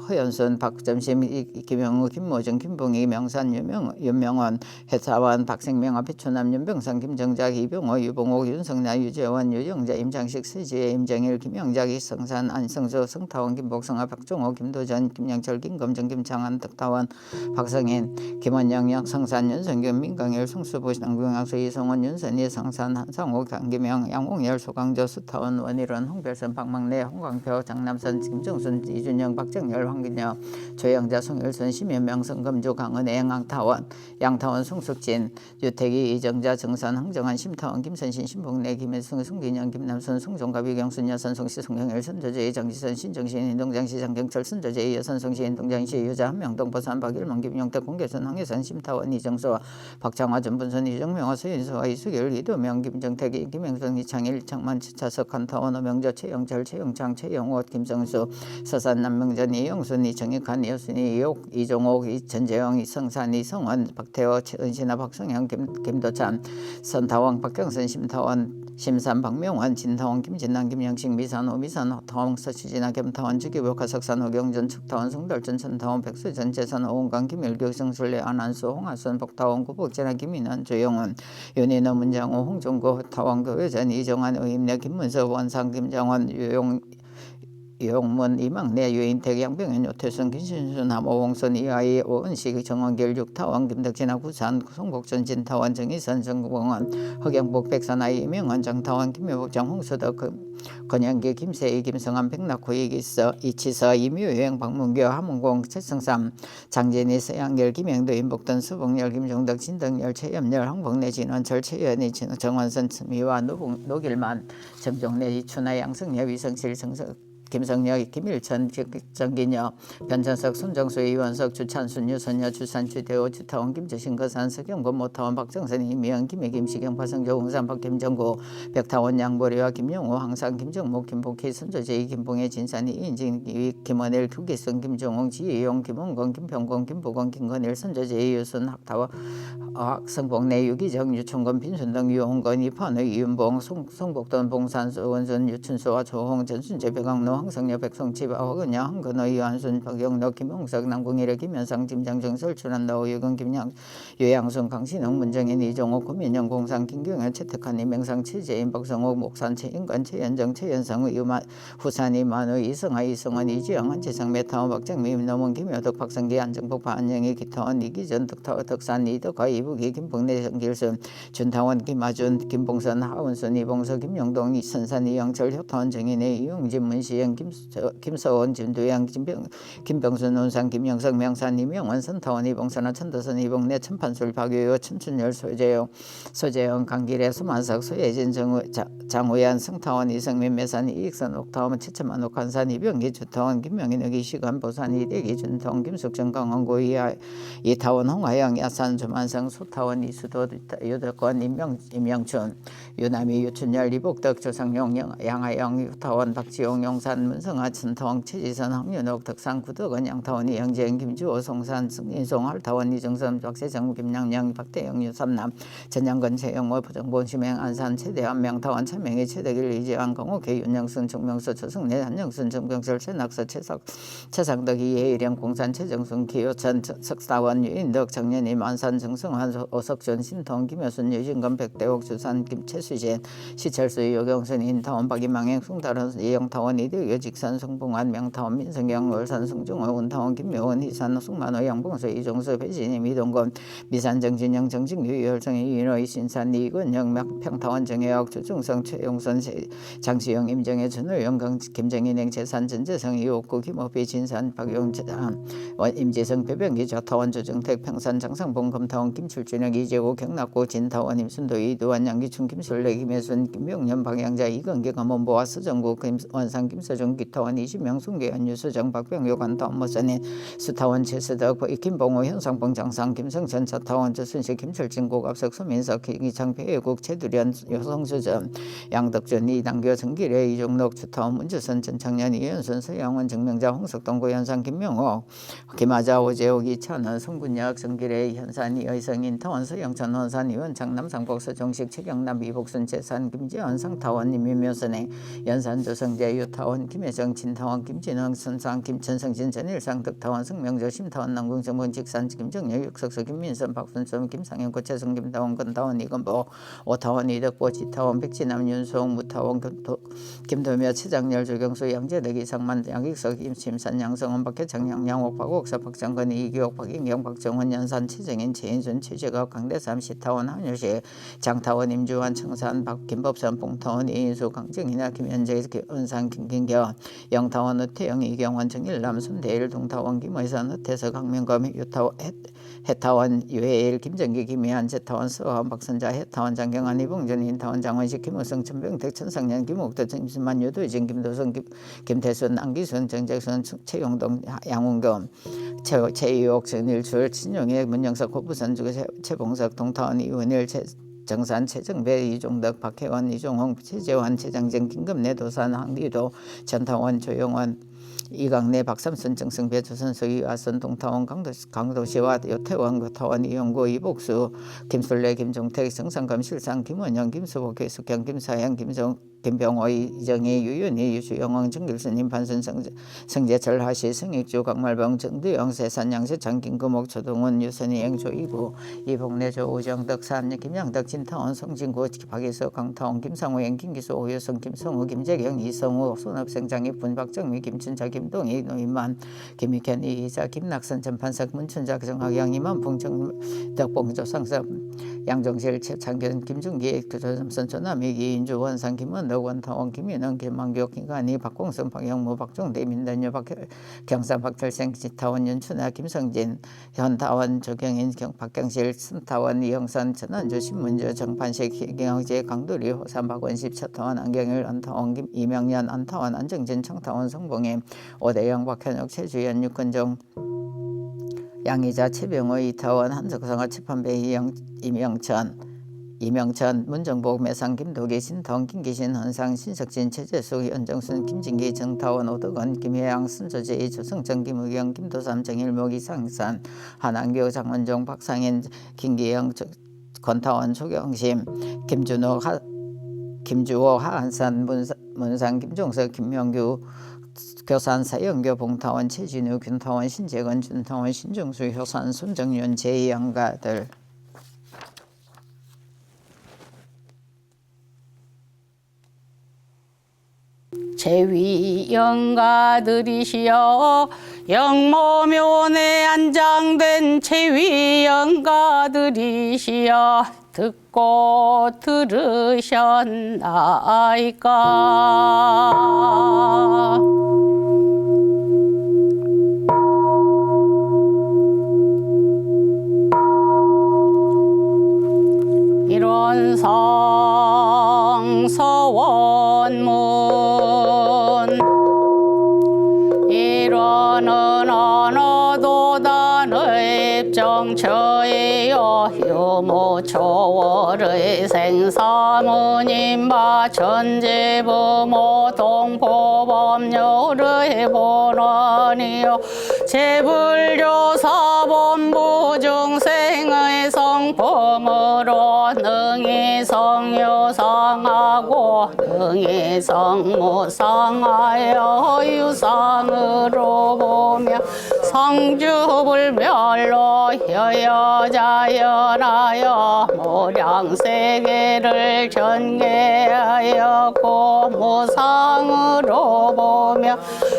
허연순 박점심 김영우 김모정 김봉희 명산 윤명원 해사원 박생명화 배추남 윤병상 김정작 이병호 유봉옥 윤성나 유재원 유영자 임장식 서지혜 임정일 김영작 이성산 안성조 성타원 김복성아 박종호 김도전 김영철 김검정 김창환 덕타원 박성인 김원영 양성산 윤성균 민강일 송수보 남궁양수 이성원 윤선희 성산 한상호 강기명 양홍열 소강조 수타원 원일원 홍별선 박막래 홍광표 장남선 김정순 이준영 박정열 황균여 조영자 송일선 심연명 성금주 강은 애양타원 양타원 송숙진 유택이 이정자 정산 흥정한 심타원 김선신 신봉래 김혜승 송기년 김남순 송종갑 이경순 여선 송시 송영일 선조제 장지선 신정신 인동장시 장경철 선조제 여선 송시 인동장시 유자 한명동 보산 박일문 김용택 공개선 황혜선 심타원 이정수와 박창화 전분선 이정명화 서인수와 이수길 이도명 김정택 김행선 이창일 창만 차석 한타원 어명저 최영철 최영창 최영호 김성수 서산 남명전 이영순 이정익한 이여순이 이옥 이종옥 이전재영 이성산 이성원 박태호 최은신아 박성영 김도찬 선타원 박경선 심타원 심산 박명환 진타원 김진남 김영식 미산 오미산 허타원 서치진아 겸타원 주기부 가석산 호경전 측타원 송달전 천타원 백수전 재산 오은강 김일교 성술래 안한수 홍하선 복타원 구복진아 김인환 조영훈 윤인호 문장호 홍종구 타원 교회전 이정환 의임내 김문석 원상 김정원 유용문 이막내 유인택 양병현 요태순 김신수 남오홍선 이하이 오은식 정원길 육타원 김덕진아 구산 송복전 진타원 정희선 정공원 허경복 백산아이 이명원 정타원 김묘복장 홍수덕 건양기 김세희 김성한 백낙호 이기서 이치서 이묘여행 박문교 함흥공 최성삼 장진희 서양열 김영도 인복던 수봉열 김종덕 진덕열 최염열 황복내 진원철 최연희 정원선 미화 노길만 정종래 이춘하 양성여 위성실 정석 김성혁, 김일천, 정기녀, 변천석, 손정수, 이원석, 주찬순, 유선여, 주산, 주대호, 주타원, 김재신, 거산, 서경권, 모타원, 박정선, 이미영, 김해, 김시경, 박성조, 홍산, 박김정구, 백타원, 양보리와 김용호, 항상, 김정목, 김복희, 선조제이, 김봉혜, 진산이, 이인진, 김원일, 규기성, 김종홍, 지혜용, 김원건, 김평건, 김보건, 김건일, 선조제이, 유순, 학타원, 성복내, 유기정, 유총건, 빈순등, 유홍건, 이판의, 이윤봉, 송복돈, 봉산, 원순, 유춘수와 조홍, 전순재, 백왕로, 황성여 백성치바 허근야 한근호 이완순 박영덕 김홍석 남궁일의 김현상 김장정 설출한다 오유근 김양 유양순 강신영 문정인 이종호 고민영 공상 김경현 채택한 이명상 최재인 박성옥 목산 최인관 최연정 최연성 유마 후산이 만우 이성하 이성원 이지영 한재상 메타오 박정미 임노문 김효덕 박성기 안정복 반영희 기타원 이기전 덕산 이덕화 이북이 김봉래 정길순 준타원 김아준 김봉선 하운순 이봉서 김영동 이선산 이영철 효타원 정인의 이용진 문시영 김서원 진두양 김병순 논산 김영석 명산 이명원 선타원 이봉선아 천도선 이봉래 천판술 박유효 춘춘열 소재영 강길의 수만석 소예진 장우ያን 성타원 이성민 매산 이익선 옥타원 최천만 옥한산 이병기 주타원 김명인 여기시간 보산 이대기 준통 김숙정 강원고 이타원 홍하영 야산 조만성 수타원 이수도 유덕권 임명춘 유남이 유춘열 이복덕 조상용 양하영 유타원 박지용 용산 문성아 천통 최지선 황윤옥 덕산 구덕원 양타원 이영재영 김주호 송산 승인송 할타원 이정선 박세정 김양양 박대영 유삼남 전양건 최영호 부정본 심행 안산 최대한 명타원 천명희 최대길 이재환 강옥회 윤영순 정명서 조승래 한영순 정병설 최낙서 최상덕 이혜일영 공산 최정순 기호천 석사원 유인덕 정년이 만산 정성환 오석준 신통 김효순 유진건 백대옥 주산 김채수진 시철수 요경순 인타원 박이망행 숭다른 이영타원 이대교 직산 성봉환 명타원 민성경 월산 송중호 운타원 김묘원 희산 숙만호 양봉서 이종수 배진임 이동건 미산 정진영 정직유 열성이 윤호 이신산 이근영 평타원 정혜혁 주중성 최용선 장시영 임정혜 전우영 김정인행 재산 전재성 이옥구 김호비 진산 박용재단 임재성 배병기 좌타원 조정택 평산 장상봉 검타원 김출준혁 이재고 경락고 진타원 임순도 이두환 양기춘 김술래 김혜순 김명년 방향자 이건기 감원보와 서정구 김원상 김서정 기타원 이시명 순계현 유수정 박병효 관타원 모선인 수타원 최수덕 김봉호 현상봉 장상 김성천 차타원 조순식 김철진 고갑석 소민석 김기창 배혜국 최두련 여성수전 양덕준 이당교 정길의 이종록 주타원 문주선 전창년 이현순 서양원 정명자 홍석동 고현상 김명호 김하자 오재옥 이찬원 성군역 정길의 현산 이의성 인타원 서영천 원산 이원창 남상복 서정식 최경남 이복순 재산 김지원 상타원 임유묘선의 연산 조성재 유타원 김혜정 진타원 김진흥 선상 김천성진 전일상 덕타원 성명조 심타원 남궁정본 직산 김정열 육석서 김민선 박순som 김상현 고채성 김타원 건타원 이건보 오타원 이덕보 지타원 백진남 윤송 무타원 김도며 최장렬 조경수 양재덕 이상만 양익석 김심산 양성원 박혜창 양양옥 박옥사 박장건 이기옥 박인경 박정원 연산 최정인 최인순 최재갑 강대삼 시타원 한효시 장타원 임주환 청산 김법선 봉타원 이인수 강정희나 김현재 은산 김긴경 영타원 의태영 이경원 정일남 순대일 동타원 김의선 흑태석 강명검 유타원 해타원 유해일 김정기 김희한 제타원 서원 박선자 해타원 장경환 이봉준 인타원 장원식 김우성 천병택 천상년 김옥도 정신만 유도진 김도성 김태순 안기순 정재순 최용동 양운겸 최유옥 전일출 친용의 문영석 고부선 주거 최봉석 동타원 이원일 정산 최정배 이종덕 박혜원 이종홍 최재환 최장정 김금래 도산 항리도 전타원 조영원 이강래 박삼순 정승배 조선석 이화선 동타원 강도시와 요태원 교타원 이용고 이복수 김술래 김종택 성상감 실상 김원영 김수복 계숙경 김사양 김병호 이정희 유윤희 유수영왕 정길스님 판순 성재철 하시 성익주 강말병 정두영 세산 양세창 김금옥 조동원 유선희 eng조 이구 이복래 조우정 덕산 김양덕 진타원 성진구 박예석 강타원 김상호행 김기수 오유성 김성우 김재경 이성우 손업생 장익분 박정미 김춘자 김동희 노인만 김익현 이희자 김낙선 전판석 문춘자 정학영 이만풍 정덕봉조 상섭 양정실 최창견 김중기 조점선 조남희 이인주 원상 김원덕 원타원 김인원 김만교 김관희 박공선 박영무 박종대 민단유 경산 박철생 지타원 윤춘아 김성진 현타원 조경인 박경실 순타원 이영선 전원주 신문주 정판식 경제 강도리 호산 박원십 차타원 안경일 안타원 이명년 안타원 안정진 청타원 성봉임 오대영 박현욱 최주연 육건정 양희자 최병호 이타원 한석성아 최판배 이명천 문정복 매상 김도기 신통 김기신 헌상 신석진 최재숙 연정순 김진기 정타원 오덕원 김혜양 순조제 조성정 김의경 김도삼 정일목 이상산 한안교 장원종 박상인 김기영 권타원 조경심 김주호 하한산 문상 김종석 김명규 교산사 영교 봉타원 최진우 균타원 신재건 준타원 신정수 효산 손정윤 제2영가들 제위 영가들이시여 영모면에 안장된 제위 영가들이시여 듣고 들으셨나이까. 일원성 서원문 일원은 언어도단의 입정처이요 유무초월의 생사무님바 전제부모 동포법률의 본원이요 제불교사본부 중생의 성품으로 능히 성유상하고 능히 성무상하여 유상으로 보며 성주불멸로 여여자연하여 무량세계를 전개하였고 무상으로 보며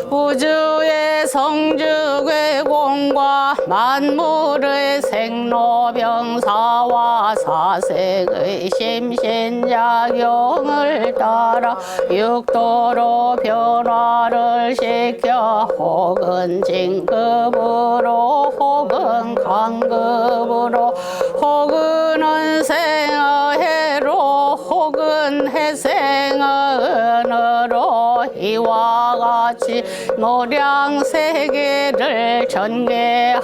우주의 성주괴공과 만물의 생로병사와 사색의 심신작용을 따라 육도로 변화를 시켜 혹은 진급으로 혹은 강급으로 혹은 은생어해로 혹은 해생어은으로 이와 같이 무량세계를 전개하였나니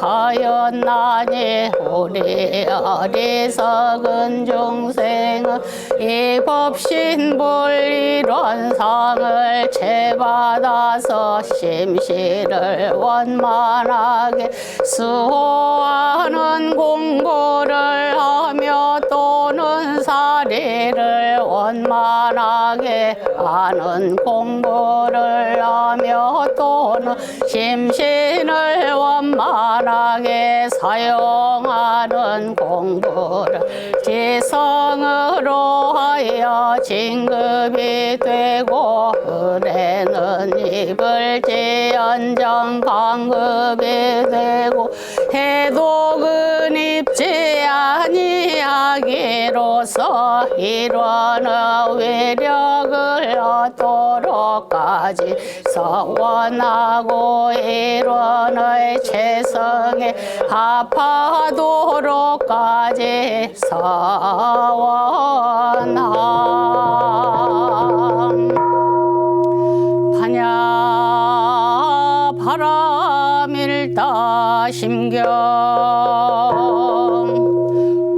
우리 어리석은 중생은 이 법신불이론상을 채받아서 심시를 원만하게 수호하는 공부를 하며 또는 사리를 원만하게 하는 공부를 하며 또는 심신을 원만하게 사용하는 공부를 지성으로 하여 진급이 되고 은혜는 입을지언정 강급이 되고 해독은 입지 아니하기로서 일원의 위력을 얻도록까지 서원하고 일원의 최성에 합하도록까지 서원함. 반야 바람일다 심경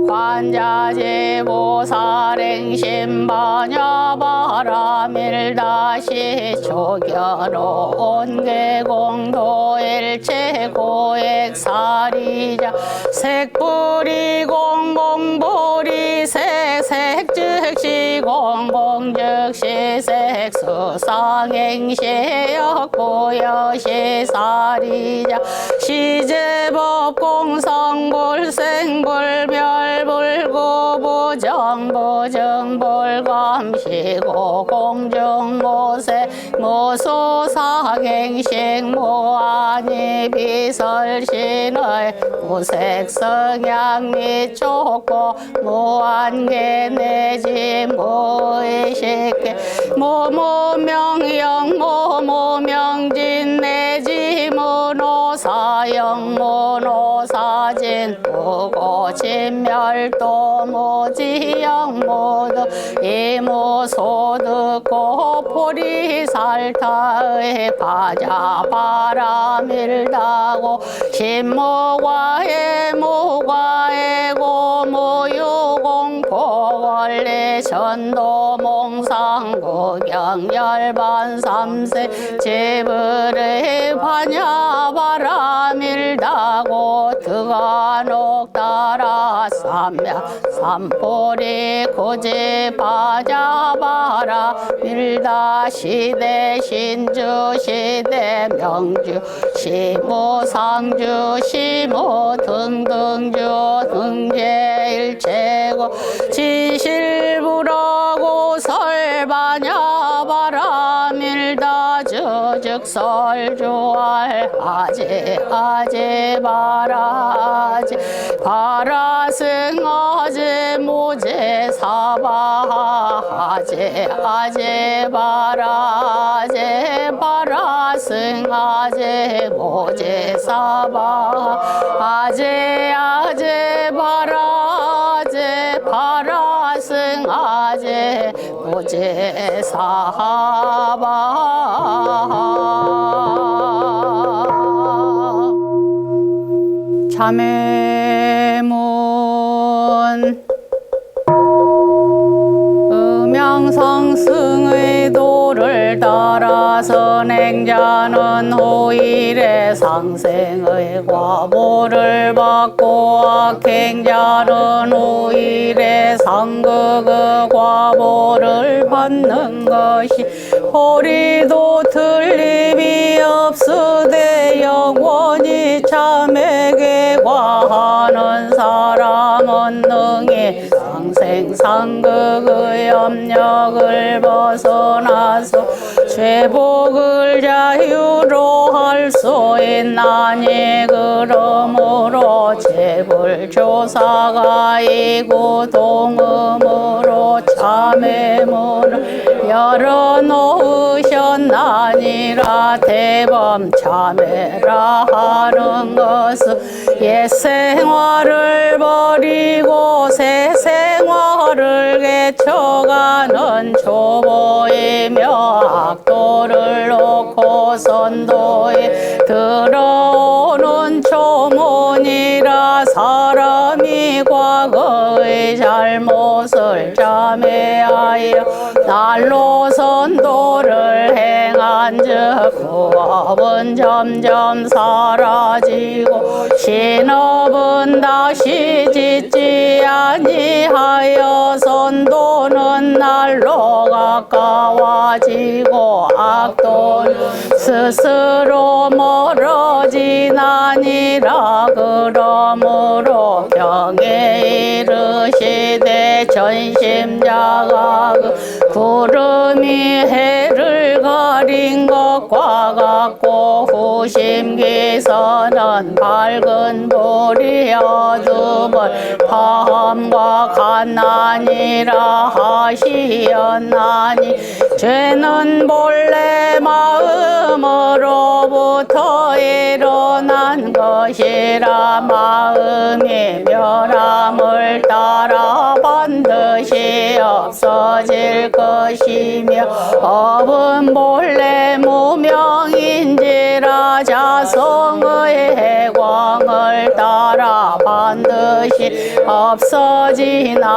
관자지 보살행심 반야 바람일다시 조견온 계공도일체 고액사리자 색불이 공공불이 색색 즉시 공공 즉시 색수 상행시였고여시 사리자 시제법 공성불생불멸불구부정부정불감시고 공중모세 모소사갱식 무한이 비설신의 무색성향 및 촉고 무한계 내지 무의식계 무무명영 무무명진 내지 무노사영 무노사진 무고진멸도 무지영 무득 이무소득고 포리살타의 가자 바람일다고 신무과의 무과의 고무유공포 원리 전도몽상구경열반 삼세 지불의 반야 바람일다고 드간옥 따라 사 삼야 삼보리 고집하자바라 밀다 시대 신주 시대 명주 시무 상주 시무 등등주 등제일체고 지실부라고 설바냐바라 밀다 주즉설주알 아제 바라제 바라승 아제 모제 사바 아제 바라제 바라승 아제 모제 사바 아제 바라제 바라승 아제 모제 사바 자매문 음양상승의 도를 따라서 행자는 호일의 상생의 과보를 받고 악행자는 호일의 상극의 과보를 받는 것이 호리도 틀림이 없으되 영원히 참에게 과하는 사람은 능히 상생상극의 염력을 벗어나서 죄복을 자유로 할 수 있나니 그러므로 재불조사가 이고 동음으로 참회문을 열어놓으셨나니라. 대범 참회라 하는 것은 옛 생활을 버리고 새 생활을 개척하는 초보이며 악도를 놓고 선도에 들어오는 초문이라. 사람이 과거의 잘못을 참회하여 날로 선도를 행한 즉 부업은 점점 사라지고 신업은 다시 짓지 아니하여 선도는 날로 가까워지고 악도는 스스로 멀어지나니라. 그러므로 경에 이르시되 전심자가 그 구름이 해를 가린 것과 같고 후심기서는 밝은 불이 어둠을 밤과 같나니라 하시었나니 죄는 본래 마음으로부터 일어난 것이라. 마음이 멸함을 따라 반드시 없어질 것이며 업은 본래 무명인지라. 자성의 해광을 따라 반드시 없어지나니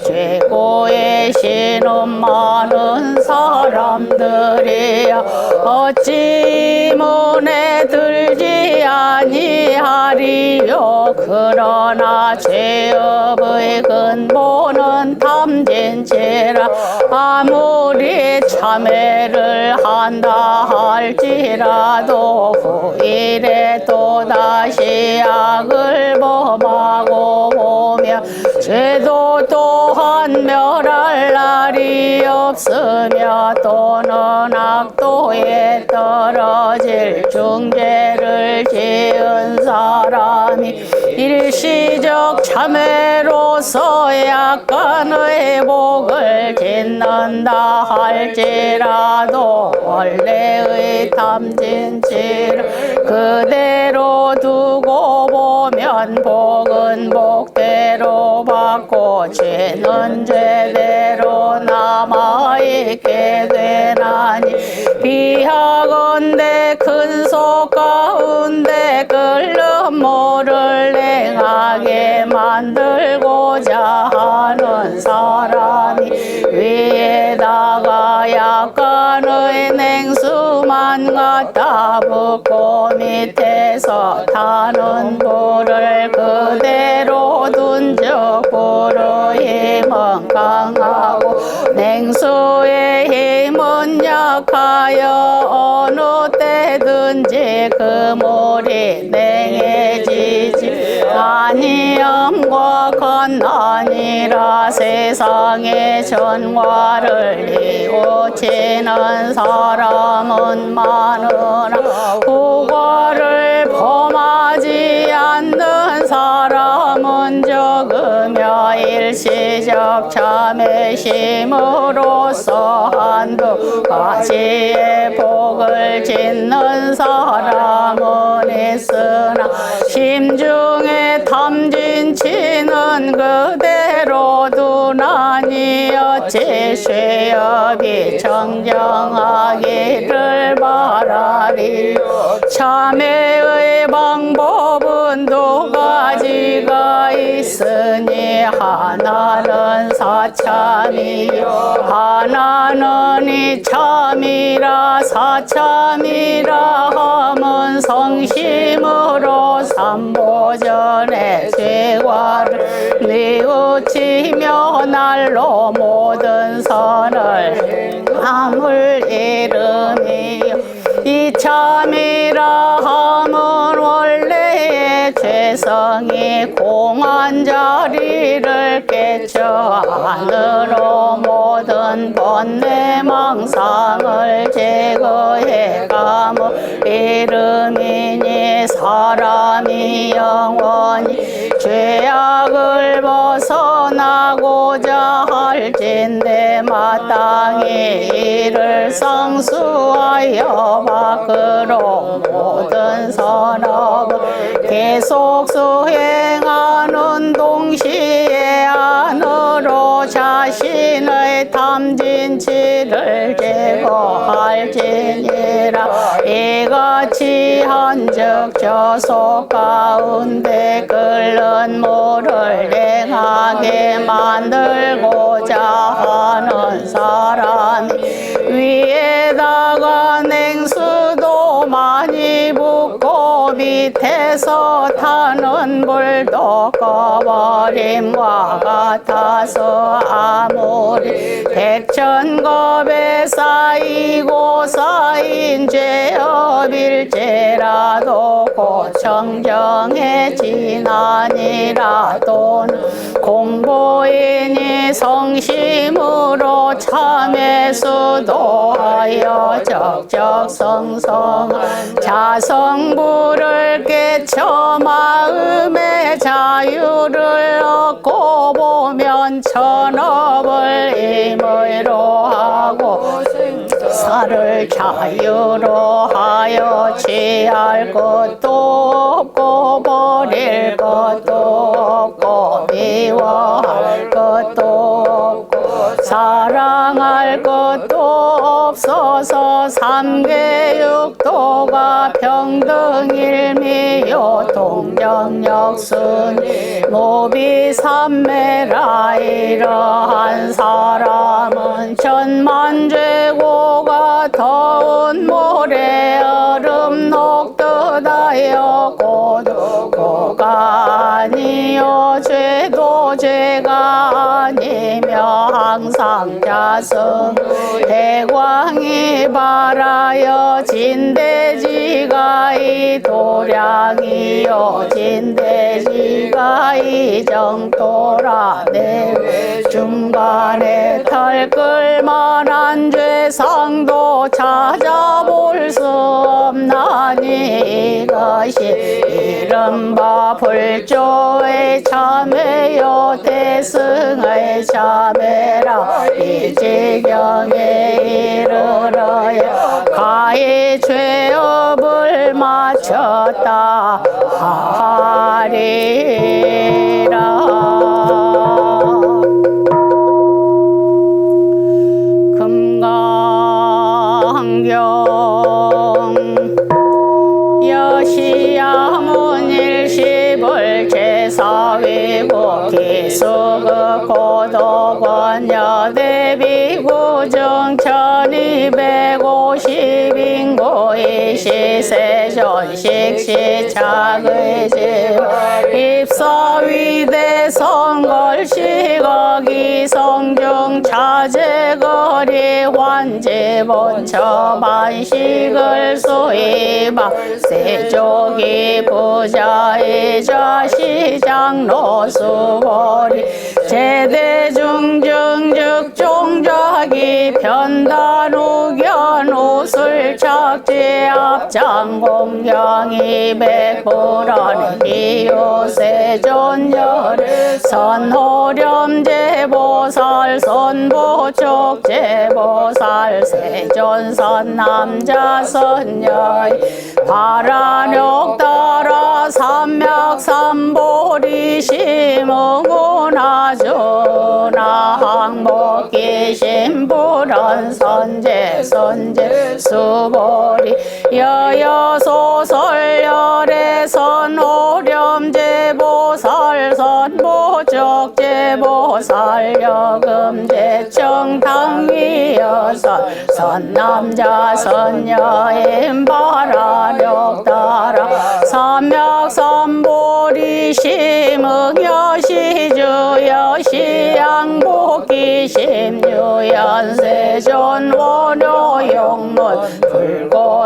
죄고의 신음 많은 사람들이여 어찌 문에 들지 아니하리요. 그러나 죄업의 근본은 탐진치라. 아무리 참회를 한다 할지라도 후일에 또다시 악을 범하고 보면 죄도 또한 멸할 날이 없으며 또는 악도에 떨어질 중죄를 지은 사람이 일시적 참회로서 약간의 복을 짓는다 할지라도 원래의 탐진치를 그대로 두고 보면 복은 복대로 받고 죄는 죄대로 남아있게 되나니 비하건대 큰 속 가운데 끓는 물을 냉하게 만들고자 하는 사람이 위에다가 약간의 냉수만 갖다 붓고 밑에서 타는 불을 그대로 둔 즉 불의 힘은 강하고 냉수의 힘은 약하여 어느 때든지 그 물이 냉해지지 아니함과 갓나니라. 세상의 전과를 뉘우치는 사람은 많으나 후과를 범하지 않는 사람은 적으며 일시적 참회심으로써 한두 가지의 복을 짓는 사람은 있으나 심중에 탐진치는 그대로 두나니 어찌 쇠업이 정정하기를 바라리. 참회의 방법은 두 가지가 있으니 하나는 사참이요 하나는 이참이라. 사참이라 함은 성심으로 삼보전의 죄과를 뉘우치며 날로 모든 선을 함을 이름이요 이참이라 함은 원래의 죄성이 공한 자리를 깨쳐 안으로 모든 번뇌 망상을 제거해 감을 이름이니 사람이 영원히 죄악을 벗어나고자 할진대 마땅히 이를 상수하여 밖으로 모든 선업을 계속 수행하는 동시에 안으로 자신의 탐진치를 제거할지니라. 이같이 한즉 저속 가운데 끓는 물을 냉하게 만들고자 하는 사람이 위에다가 냉수도 많이 붓고 밑에서 타는 불도 꺼버림과 같아서 아무리 백천겁에 쌓이고 쌓인 죄업일지라도 곧 정정해지나니라도는 공보인이 성심으로 참회 수도하여 적적성성한 자성부를 깨쳐 마음의 자유를 얻고 보면 천업을 임의로 하고 살을 자유로 하여 취할 것도 없고 버릴 것도 없고 미워할 것도 없고 사랑할 것도 없어서 삼계육도가 평등일미요 동정역순이 무비삼매라. 이러한 사람은 천만죄고가 더운 모래 얼음 녹듯하여 고도고가 아니요 죄도 죄가 아니며 항상 자성 대광이 바라여 진대지가 이 도량이요 진대지가 이 정도라. 내 중간에 털끌만한 죄상도 찾아볼 수 없나니 이것이 이른바 불조의 참회요 대승의 참회라. 이 지경에 이르러야 가히 죄업을 마쳤다 하리라. 금강경 여시야문일십을 제사위고 기수극 고도권여대비구 정천이백오십인구 이시세존식시착의 집 입사위대 선 본처 만식을 수입하 세족이 부자이자 시장로 수보리 제대중증즉 종자기 편단우견 우술 착지 앞장 공경이 백불안 이유세존열 선호렴제보살 선보촉제보살 세존선 남자선녀 바라력 따라 삼맥삼보리 심응운하주나 항목기 심불원 선제 수보리 여여소설열의 선호렴제보살 선보족제보살 여금제청당위여설 선남자 선여인 바라력 따라 삼맥삼보리 심응여시주여시양복기 심유연세존 원효용문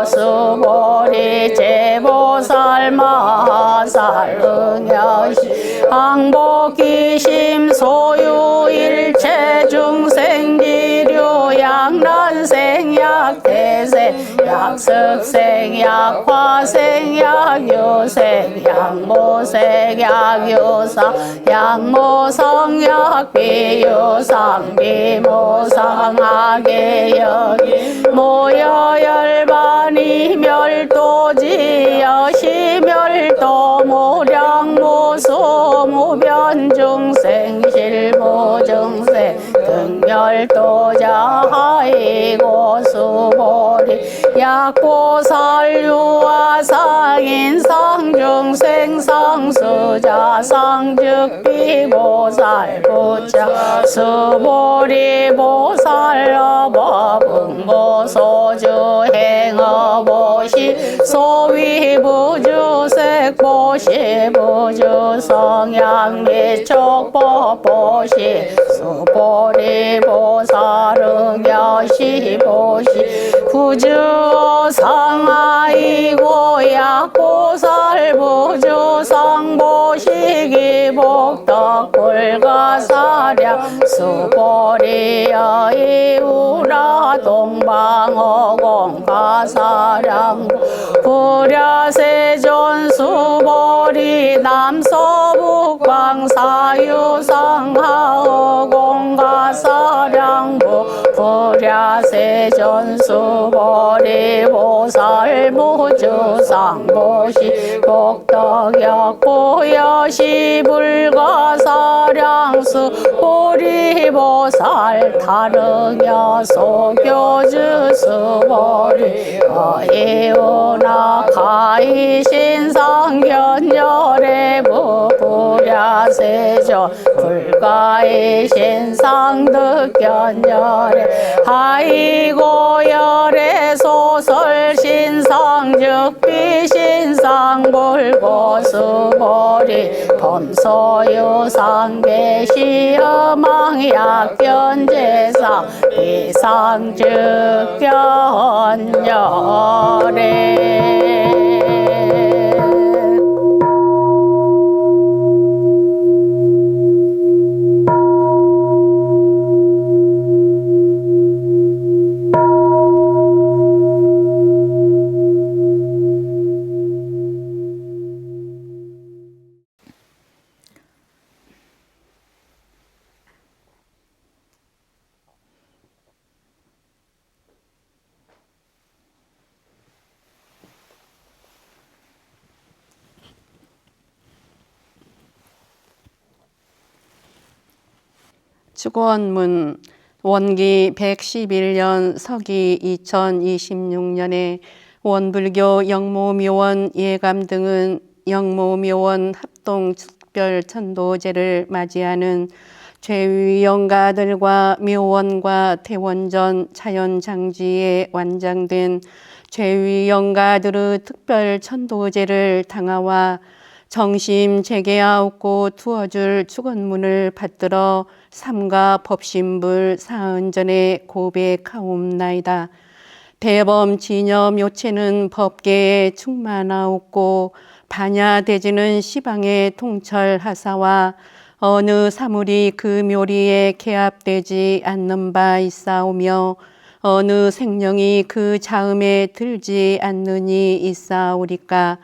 불고수보리 제보살 마살 응여시 항복기 심소유 일체중생지류 양난생약 대생 약습생 약화생 약유생 약모생 약유사 약모성 약비유상 비모상 악의여기 모여열반이 멸도지 여시멸도 무량무수 무변중생 실무중생 등멸도자 하이고 수보리 약보살유와 상인상중생 상수자 상즉비보살 부처 수보리 보살 어법응보소주 행어보시 소위부주색 보시 부주 성향 미촉법 보시 수보리 보살응 여시 보시 부주 상하이고 약보살 부주 상보시기 복덕 불가사량 수보리 여이우라 동방어공 가사량 불야세존 수보리 남서북방 사유상하어공 가사량부 불야세존 수보리 보살 무주상보시 복덕약보여시 불가사량수 보리보살 다릉여 소교주 수보리 어이오나 가이신상견열의 부불야세존 불가이신상득견열의 하이고열의 소설신상즉비신상불고수보리 범소유상계시험망약견제상 비상즉견열의 축원문 원기 111년 서기 2026년에 원불교 영모묘원 예감 등은 영모묘원 합동 특별 천도제를 맞이하는 죄위영가들과 묘원과 태원전 자연장지에 완장된 죄위영가들의 특별 천도제를 당하와 정심 재개하옵고 투어줄 축원문을 받들어 삼가 법신불 사은전에 고백하옵나이다. 대범 진여 묘체는 법계에 충만하옵고 반야대지는 시방에 통철하사와 어느 사물이 그 묘리에 개합되지 않는 바 있사오며 어느 생령이 그 자음에 들지 않느니 있사오리까.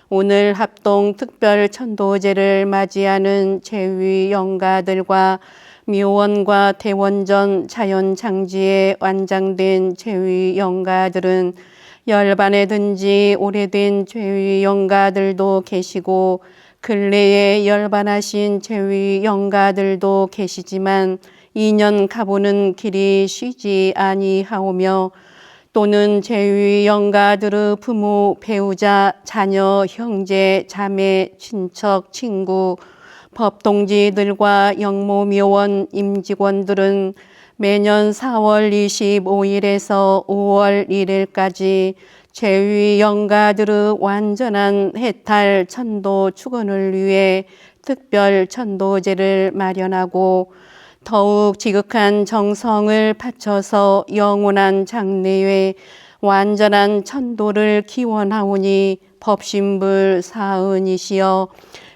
오늘 합동 특별 천도제를 맞이하는 제위 영가들과 묘원과 대원전 자연장지에 완장된 제위 영가들은 열반에 든지 오래된 제위 영가들도 계시고 근래에 열반하신 제위 영가들도 계시지만 2년 가보는 길이 쉬지 아니하오며 또는 제위 영가들의 부모, 배우자, 자녀, 형제, 자매, 친척, 친구, 법동지들과 영모묘원 임직원들은 매년 4월 25일에서 5월 1일까지 제위 영가들의 완전한 해탈 천도 축원을 위해 특별 천도제를 마련하고 더욱 지극한 정성을 바쳐서 영원한 장래에 완전한 천도를 기원하오니 법신불 사은이시여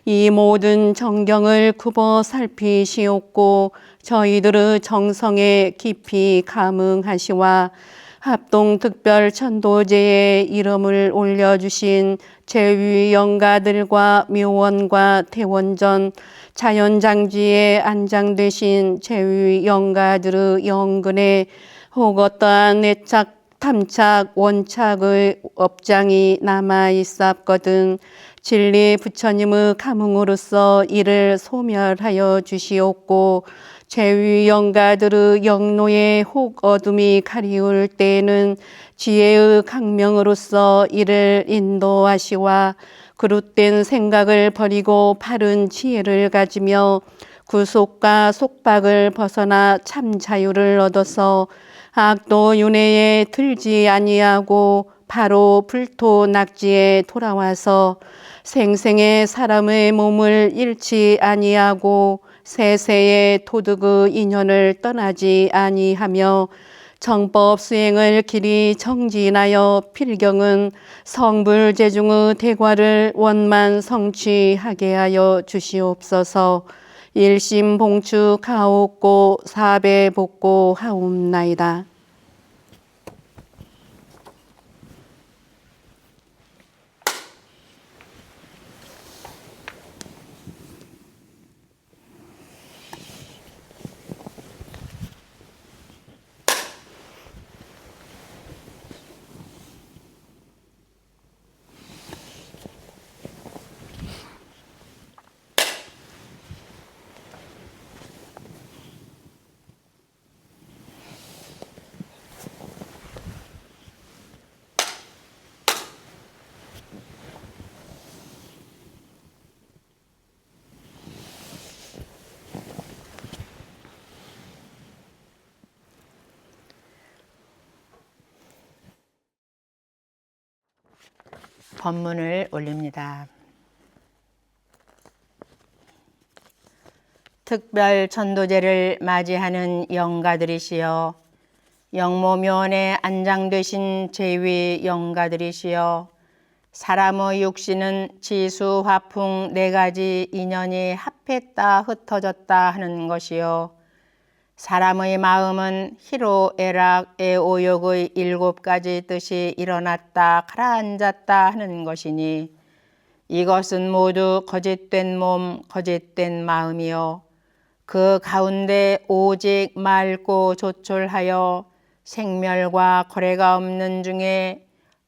이 모든 정경을 굽어 살피시옵고 저희들의 정성에 깊이 감응하시와 합동 특별 천도제에 이름을 올려주신 제위 영가들과 묘원과 대원전 자연장지에 안장되신 제위 영가들의 영근에 혹 어떠한 애착, 탐착, 원착의 업장이 남아있었거든 진리 부처님의 감흥으로서 이를 소멸하여 주시옵고 제위 영가들의 영노에 혹 어둠이 가리울 때에는 지혜의 강명으로서 이를 인도하시와 그릇된 생각을 버리고 바른 지혜를 가지며 구속과 속박을 벗어나 참 자유를 얻어서 악도 윤회에 들지 아니하고 바로 불토 낙지에 돌아와서 생생의 사람의 몸을 잃지 아니하고 세세의 도덕의 인연을 떠나지 아니하며 정법 수행을 길이 정진하여 필경은 성불제중의 대과를 원만 성취하게 하여 주시옵소서. 일심봉축하옵고 사배복고하옵나이다. 법문을 올립니다. 특별 천도제를 맞이하는 영가들이시여 영모묘원에 안장되신 제위 영가들이시여 사람의 육신은 지수, 화풍 네 가지 인연이 합했다 흩어졌다 하는 것이요 사람의 마음은 희로, 애락, 애오욕의 7가지 뜻이 일어났다 가라앉았다 하는 것이니 이것은 모두 거짓된 몸, 거짓된 마음이요 그 가운데 오직 맑고 조촐하여 생멸과 거래가 없는 중에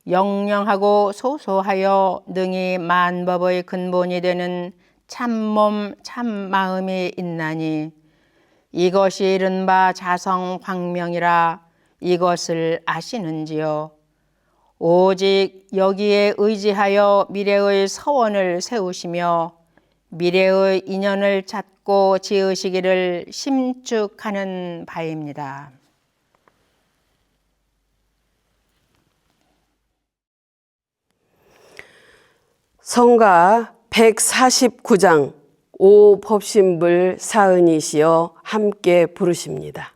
영영하고 소소하여 능히 만법의 근본이 되는 참몸, 참마음이 있나니 이것이 이른바 자성광명이라 이것을 아시는지요. 오직 여기에 의지하여 미래의 서원을 세우시며 미래의 인연을 찾고 지으시기를 심축하는 바입니다. 성가 149장 오법신불 사은이시여 함께 부르십니다.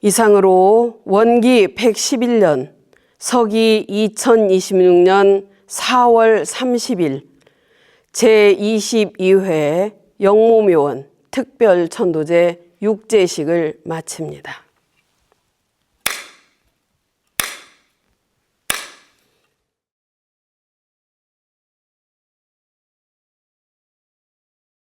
이상으로 원기 111년, 서기 2026년 4월 30일 제22회 영모묘원 특별천도제 육제식을 마칩니다.